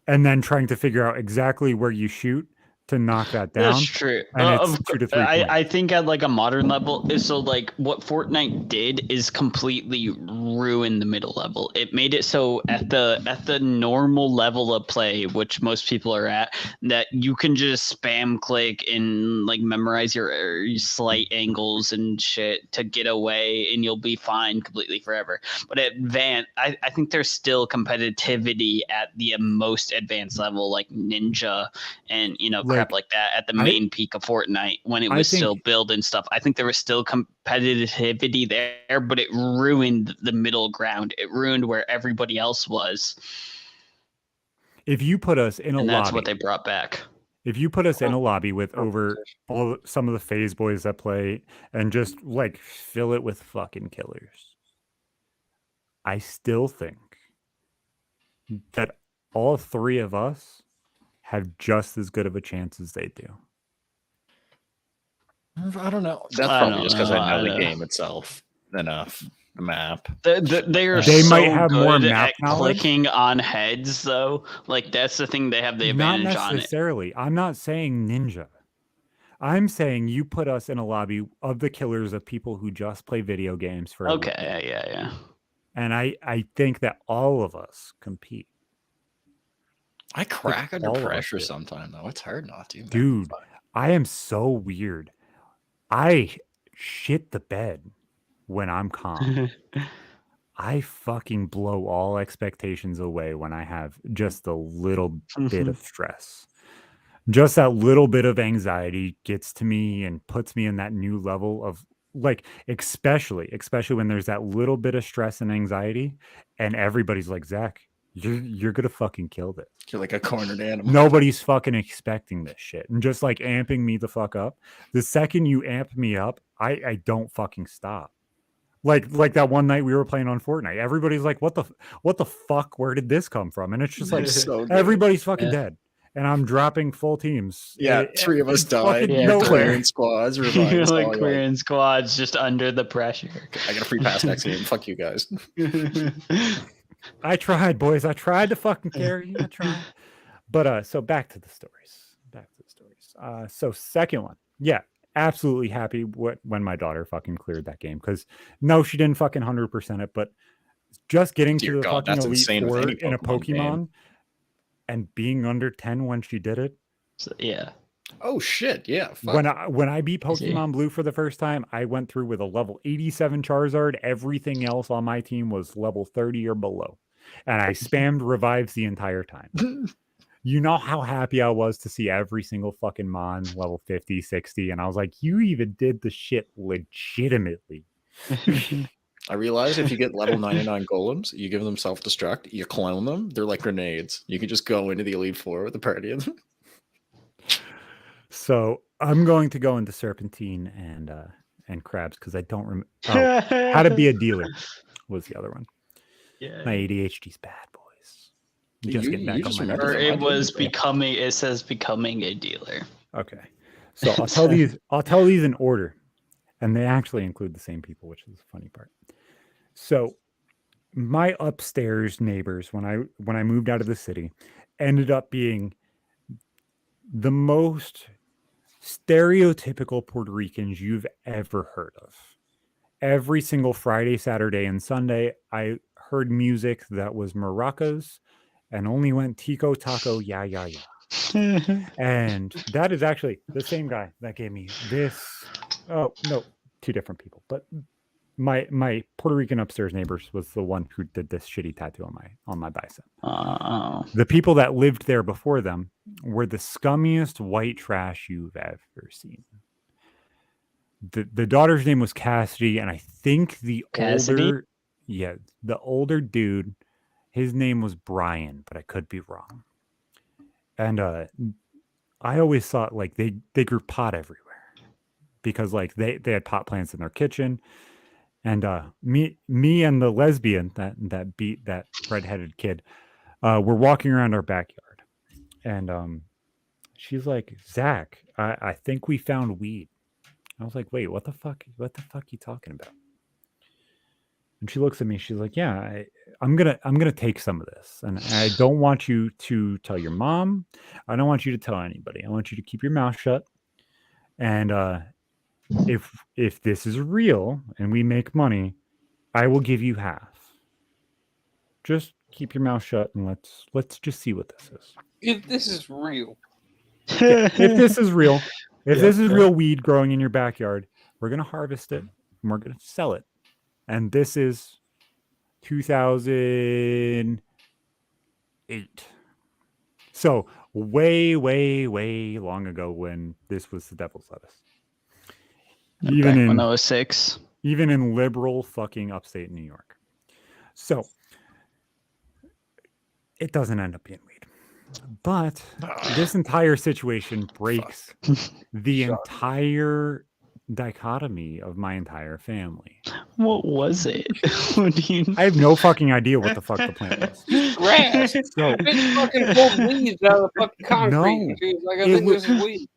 And then trying to figure out exactly where you shoot to knock that down. That's true. And it's 2 to 3 points. I think at like a modern level, so like what Fortnite did is completely ruin the middle level. It made it so at the normal level of play, which most people are at, that you can just spam click and like memorize your slight angles and shit to get away, and you'll be fine completely forever. But at advanced, I think there's still competitivity at the most advanced level, like Ninja and crap like that at the main peak of Fortnite when it was still building stuff. I think there was still competitivity there, but it ruined the middle ground. It ruined where everybody else was. If you put us in a lobby, that's what they brought back. If you put us in a lobby with some of the FaZe boys that play and just like fill it with fucking killers, I still think that all three of us have just as good of a chance as they do. I don't know. That's probably just because I know the game itself enough. The map. They might have more map at clicking on heads, though. Like that's the thing, they have the advantage on it. Not necessarily. I'm not saying Ninja. I'm saying you put us in a lobby of the killers of people who just play video games for a living. Yeah. And I think that all of us compete. I crack under pressure sometimes, though. It's hard not to. Dude, I am so weird. I shit the bed when I'm calm. I fucking blow all expectations away when I have just a little bit of stress. Just that little bit of anxiety gets to me and puts me in that new level of like, especially when there's that little bit of stress and anxiety and everybody's like, Zach, you're gonna fucking kill this. You're like a cornered animal. Nobody's fucking expecting this shit and just like amping me the fuck up. The second you amp me up, I don't fucking stop. Like that one night we were playing on Fortnite. Everybody's like, what the fuck? Where did this come from? And it's just like everybody's fucking dead. And I'm dropping full teams. Yeah, three of us died. Clearing squads, you're like clearing squads just under the pressure. I got a free pass next game. Fuck you guys. I tried, boys. I tried to fucking carry you. I tried. But so back to the stories. So second one. Yeah, absolutely happy when my daughter fucking cleared that game. Because no, she didn't fucking 100% it, but just getting to the fucking Elite Four in a Pokemon and being under 10 when she did it. Yeah. Oh shit! Yeah. Fuck. When I beat Pokemon Blue for the first time, I went through with a level 87 Charizard. Everything else on my team was level 30 or below, and I spammed revives the entire time. You know how happy I was to see every single fucking Mon level 50, 60, and I was like, you even did the shit legitimately. I realized if you get level 99 golems, you give them self-destruct, you clone them, they're like grenades. You can just go into the Elite Four with a party of them. So I'm going to go into Serpentine and Crabs because I don't remember. Oh, How to Be a Dealer was the other one. Yeah. My ADHD's bad, boys. Just getting back on my remember Or them. it was becoming. It says becoming a dealer. Okay, so I'll tell these. I'll tell these in order, and they actually include the same people, which is the funny part. So my upstairs neighbors, when I moved out of the city, ended up being the most stereotypical Puerto Ricans you've ever heard of. Every single Friday, Saturday, and Sunday, I heard music that was maracas and only went tico taco, yeah, yeah, yeah. And that is actually the same guy that gave me this. Oh, no, two different people. But my Puerto Rican upstairs neighbors was the one who did this shitty tattoo on my bicep. Oh. The people that lived there before them were the scummiest white trash you've ever seen. The daughter's name was Cassidy, and I think the older dude, his name was Brian, but I could be wrong. And I always thought like they grew pot everywhere because like they had pot plants in their kitchen. And me and the lesbian that beat that redheaded kid were walking around our backyard, and she's like, Zach, I think we found weed. I was like, wait, what the fuck are you talking about? And she looks at me, she's like, yeah, I'm gonna take some of this, and I don't want you to tell your mom, I don't want you to tell anybody, I want you to keep your mouth shut, and if this is real and we make money, I will give you half. Just keep your mouth shut and let's just see what this is. If this is real. If this is real, this is real weed growing in your backyard, we're gonna harvest it and we're gonna sell it. And this is 2008. So way, way, way long ago when this was the devil's lettuce. Even in 06. Even in liberal fucking upstate New York. So it doesn't end up being weed. But this entire situation breaks the entire dichotomy of my entire family. What was it? What do you... I have no fucking idea what the fuck the plant was. Grass. So, Bitch fucking pulled weeds out of the fucking concrete. No, She was like, I think this is weed.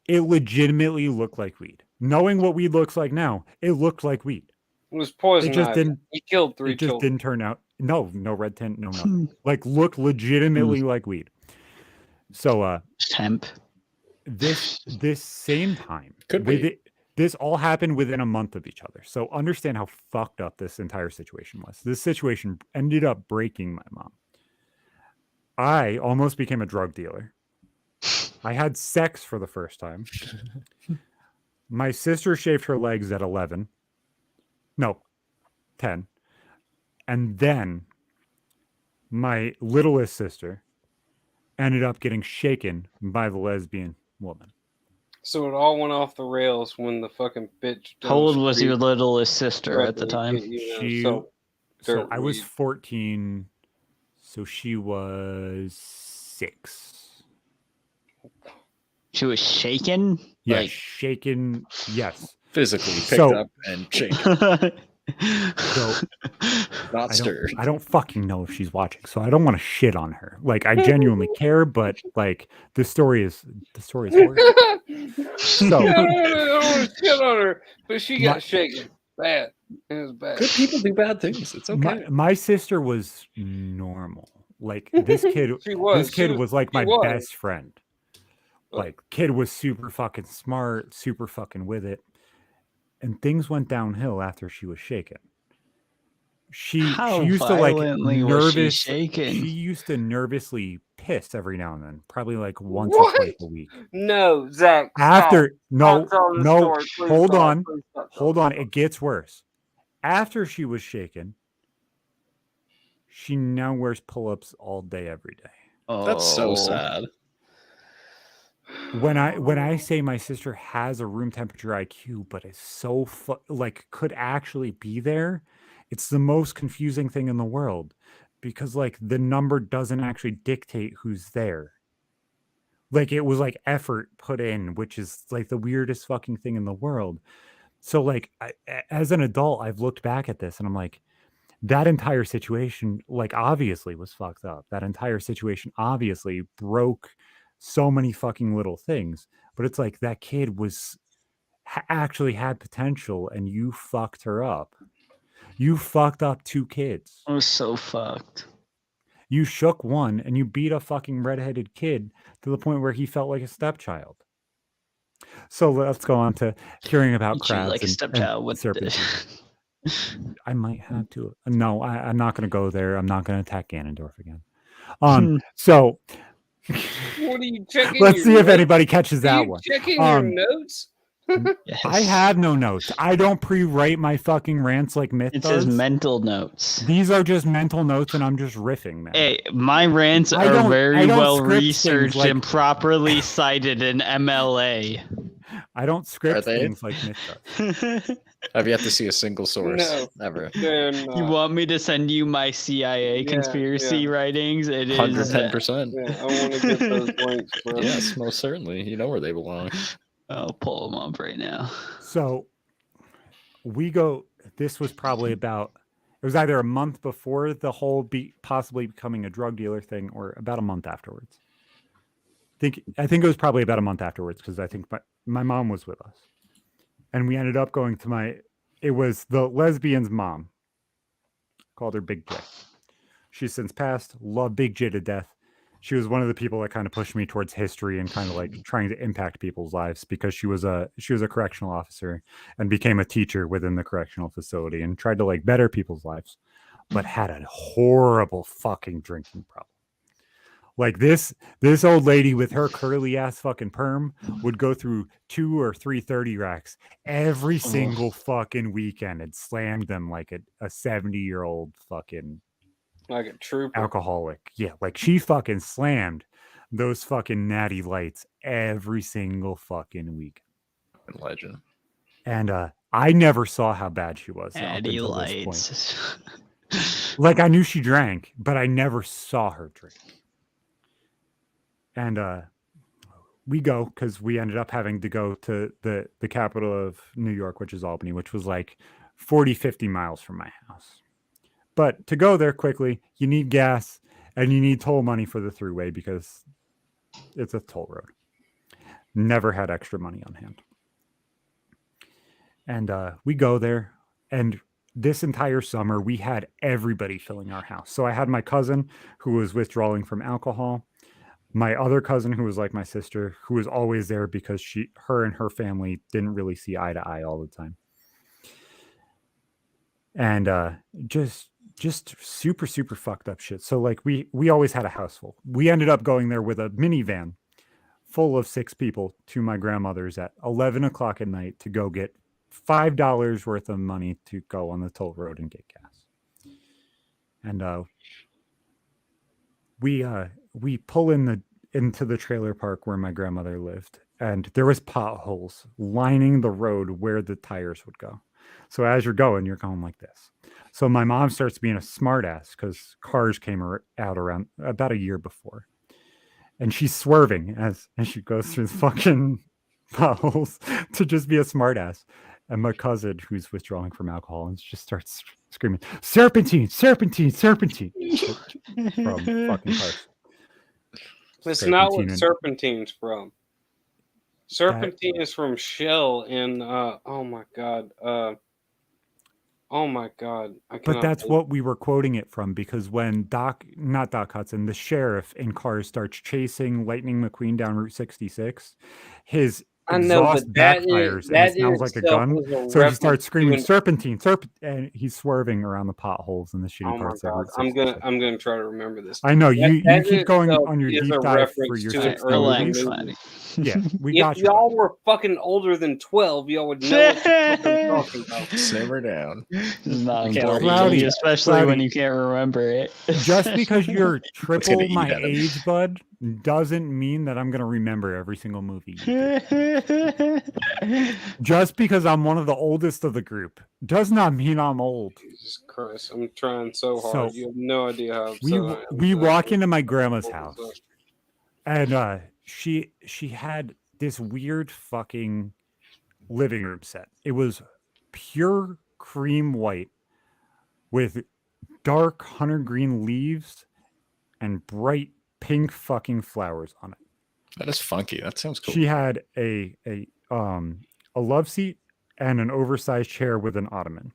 It legitimately looked like weed. Knowing what weed looks like now, it looked like weed. It was poison. It just didn't. He killed 3 It just children. didn't turn out. No red tint, no nothing. Like looked legitimately like weed. So hemp. This same time Could be. This all happened within a month of each other. So understand how fucked up this entire situation was. This situation ended up breaking my mom. I almost became a drug dealer. I had sex for the first time. My sister shaved her legs at 11. No, 10. And then my littlest sister ended up getting shaken by the lesbian woman. So it all went off the rails when the fucking bitch. How old was your littlest sister at the time? So I was 14. So she was 6. She was shaken? Yeah, Like... shaken. Yes. Physically picked up and shaken. So Not stirred. I don't fucking know if she's watching, so I don't want to shit on her. Like I genuinely care, but like the story is horrible. So I don't want to shit on her, but she got shaken bad. It was bad. Good people do bad things. It's okay. My sister was normal. Like this kid, was like my best friend. Like kid was super fucking smart, super fucking with it. And things went downhill after she was shaken. She used to like nervously piss every now and then, probably like once or twice a week. No, Zach. After stop telling the story. Please hold stop. on, Please stop hold telling on. It gets worse. After she was shaken, she now wears pull-ups all day, every day. Oh, That's so sad. When I say my sister has a room temperature IQ, but is so like could actually be there, it's the most confusing thing in the world, because like the number doesn't actually dictate who's there. Like it was like effort put in, which is like the weirdest fucking thing in the world. So like as an adult, I've looked back at this and I'm like, that entire situation, like, obviously was fucked up. That entire situation obviously broke so many fucking little things. But it's like that kid was actually had potential, and you fucked her up. You fucked up 2 kids. I was so fucked. You shook one, and you beat a fucking redheaded kid to the point where he felt like a stepchild. So let's go on to hearing about crabs like a stepchild with serpentine. I might have to. No, I'm not going to go there. I'm not going to attack Ganondorf again. So What are you checking? Let's see if anybody catches that one. Checking your notes. Yes. I have no notes. I don't pre-write my fucking rants like Myth It does. says mental notes. These are just mental notes, and I'm just riffing, man. Hey, my rants are very well researched like, and properly cited in MLA. I don't script things like Myth does. I've yet to see a single source ever. You want me to send you my CIA conspiracy writings? It is 110%. Yeah, I want to get those links, bro. Yes, most certainly. You know where they belong. I'll pull them up right now. So we go. This was probably about. It was either a month before the whole possibly becoming a drug dealer thing, or about a month afterwards. I think it was probably about a month afterwards, because I think my mom was with us. And we ended up going to it was the lesbian's mom. Called her Big J. She's since passed. Love Big J to death. She was one of the people that kind of pushed me towards history and kind of like trying to impact people's lives, because she was a correctional officer and became a teacher within the correctional facility and tried to like better people's lives, but had a horrible fucking drinking problem. Like this old lady with her curly ass fucking perm would go through 2 or 3 30 racks every single fucking weekend and slam them like a 70-year-old fucking like a trooper alcoholic. Yeah, like she fucking slammed those fucking natty lights every single fucking week. Legend. And I never saw how bad she was. Natty lights. Like I knew she drank, but I never saw her drink. And we go because we ended up having to go to the capital of New York, which is Albany, which was like 40, 50 miles from my house. But to go there quickly, you need gas and you need toll money for the throughway because it's a toll road. Never had extra money on hand. And we go there, and this entire summer, we had everybody filling our house. So I had my cousin who was withdrawing from alcohol. My other cousin, who was like my sister, who was always there because her and her family didn't really see eye to eye all the time. And just super, super fucked up shit. So like we always had a house full. We ended up going there with a minivan full of 6 people to my grandmother's at 11 o'clock at night to go get $5 worth of money to go on the toll road and get gas. And we pull into the trailer park where my grandmother lived, and there was potholes lining the road where the tires would go. So as you're going like this. So my mom starts being a smartass because cars came out around about a year before, and she's swerving as she goes through the fucking potholes to just be a smartass. And my cousin, who's withdrawing from alcohol, and just starts screaming, "Serpentine, serpentine, serpentine!" from fucking cars. That's not what serpentine's from. Serpentine is from Shell in oh my god. But that's what we were quoting it from, because when not Doc Hudson, the sheriff in Cars starts chasing Lightning McQueen down Route 66, his I know, exhaust but that backfires and that it in sounds like a itself gun. was a So he reference starts to screaming, an- serpentine, and he's swerving around the potholes and the shitty Oh my parts. Of god, Route I'm 66. gonna try to remember this. I know That you in keep going itself on your is deep a dive for reference your to an 60 earlier movies. movie. Yeah, we If got you. y'all were fucking older than 12, y'all would know what the fuck I'm talking about. Simmer down. Not We can't argue important, Cloudy, especially when Cloudy. you can't remember it. Just because you're gonna triple eat my at him. age, bud, doesn't mean that I'm gonna remember every single movie you do. Just because I'm one of the oldest of the group does not mean I'm old. Jesus Christ, I'm trying so hard. So, You have no idea how We upset I am. we that I walk can't into my fucking grandma's pull house, this up. and she had this weird fucking living room set. It was pure cream white with dark hunter green leaves and bright pink fucking flowers on it. That is funky. That sounds cool. She had a love seat and an oversized chair with an ottoman.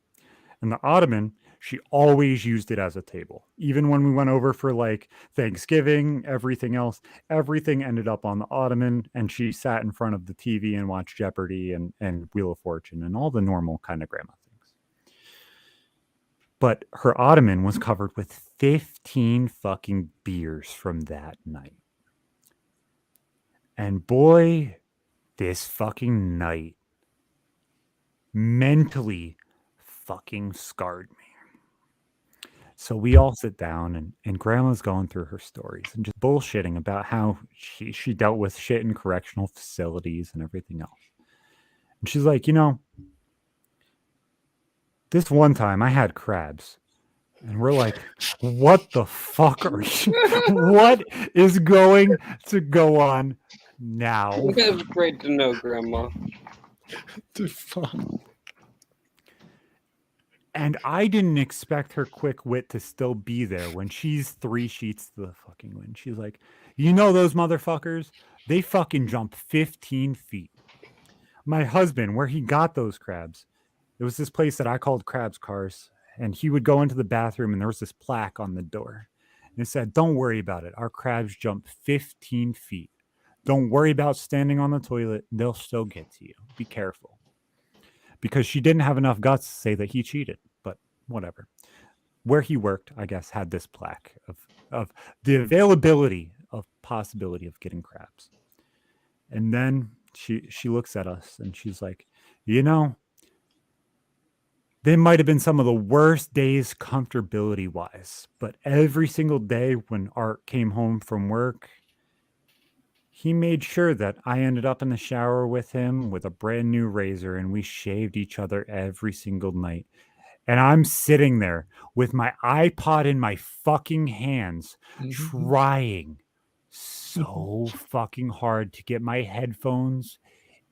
And the ottoman, she always used it as a table. Even when we went over for like Thanksgiving, everything else, everything ended up on the ottoman, and she sat in front of the TV and watched Jeopardy and Wheel of Fortune and all the normal kind of grandma things. But her ottoman was covered with 15 fucking beers from that night. And boy, this fucking night mentally fucking scarred me. So we all sit down and grandma's going through her stories and just bullshitting about how she dealt with shit in correctional facilities and everything else. And she's like, this one time I had crabs. And we're like, what the fuck are you? What is going to go on now? That's great to know, Grandma. The fuck? And I didn't expect her quick wit to still be there when she's 3 sheets to the fucking wind. She's like, those motherfuckers? They fucking jump 15 feet. My husband, where he got those crabs, it was this place that I called Crabs Cars. And he would go into the bathroom and there was this plaque on the door. And it said, don't worry about it. Our crabs jump 15 feet. Don't worry about standing on the toilet. They'll still get to you. Be careful. Because she didn't have enough guts to say that he cheated. But whatever. Where he worked, I guess, had this plaque of the availability of possibility of getting crabs. And then she looks at us and she's like, they might have been some of the worst days comfortability wise, but every single day when Art came home from work, he made sure that I ended up in the shower with him with a brand new razor and we shaved each other every single night. And I'm sitting there with my iPod in my fucking hands, trying so fucking hard to get my headphones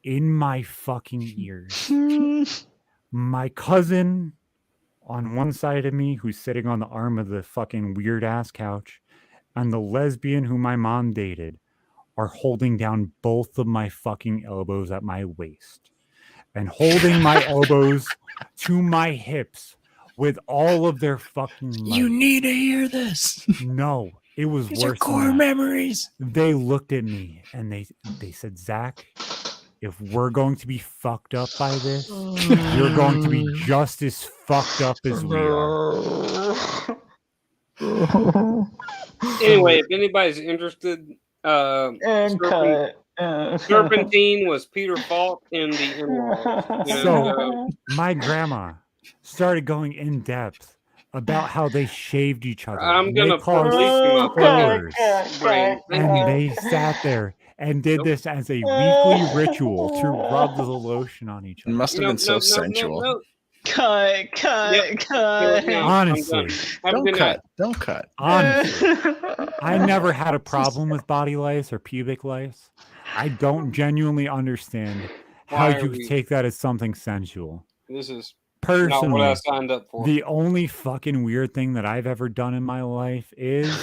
in my fucking ears. My cousin on one side of me who's sitting on the arm of the fucking weird ass couch and the lesbian who my mom dated are holding down both of my fucking elbows at my waist and holding my elbows to my hips with all of their fucking might. You need to hear this. No, it was These worse are core than that. memories. They looked at me and they said, Zach, if we're going to be fucked up by this, you're going to be just as fucked up as we are. Anyway, if anybody's interested, Serpentine was Peter Falk in the In-Laws. So my grandma started going in depth about how they shaved each other. I'm and gonna they caused police spurs, brain. and they sat there and did this as a weekly ritual to rub the lotion on each It other. must have been so sensual. Cut. Honestly, Don't cut. honestly, I never had a problem with body lice or pubic lice. I don't genuinely understand how Why are you we- take that as something sensual. This is Personally, not what I signed up for. the only fucking weird thing that I've ever done in my life is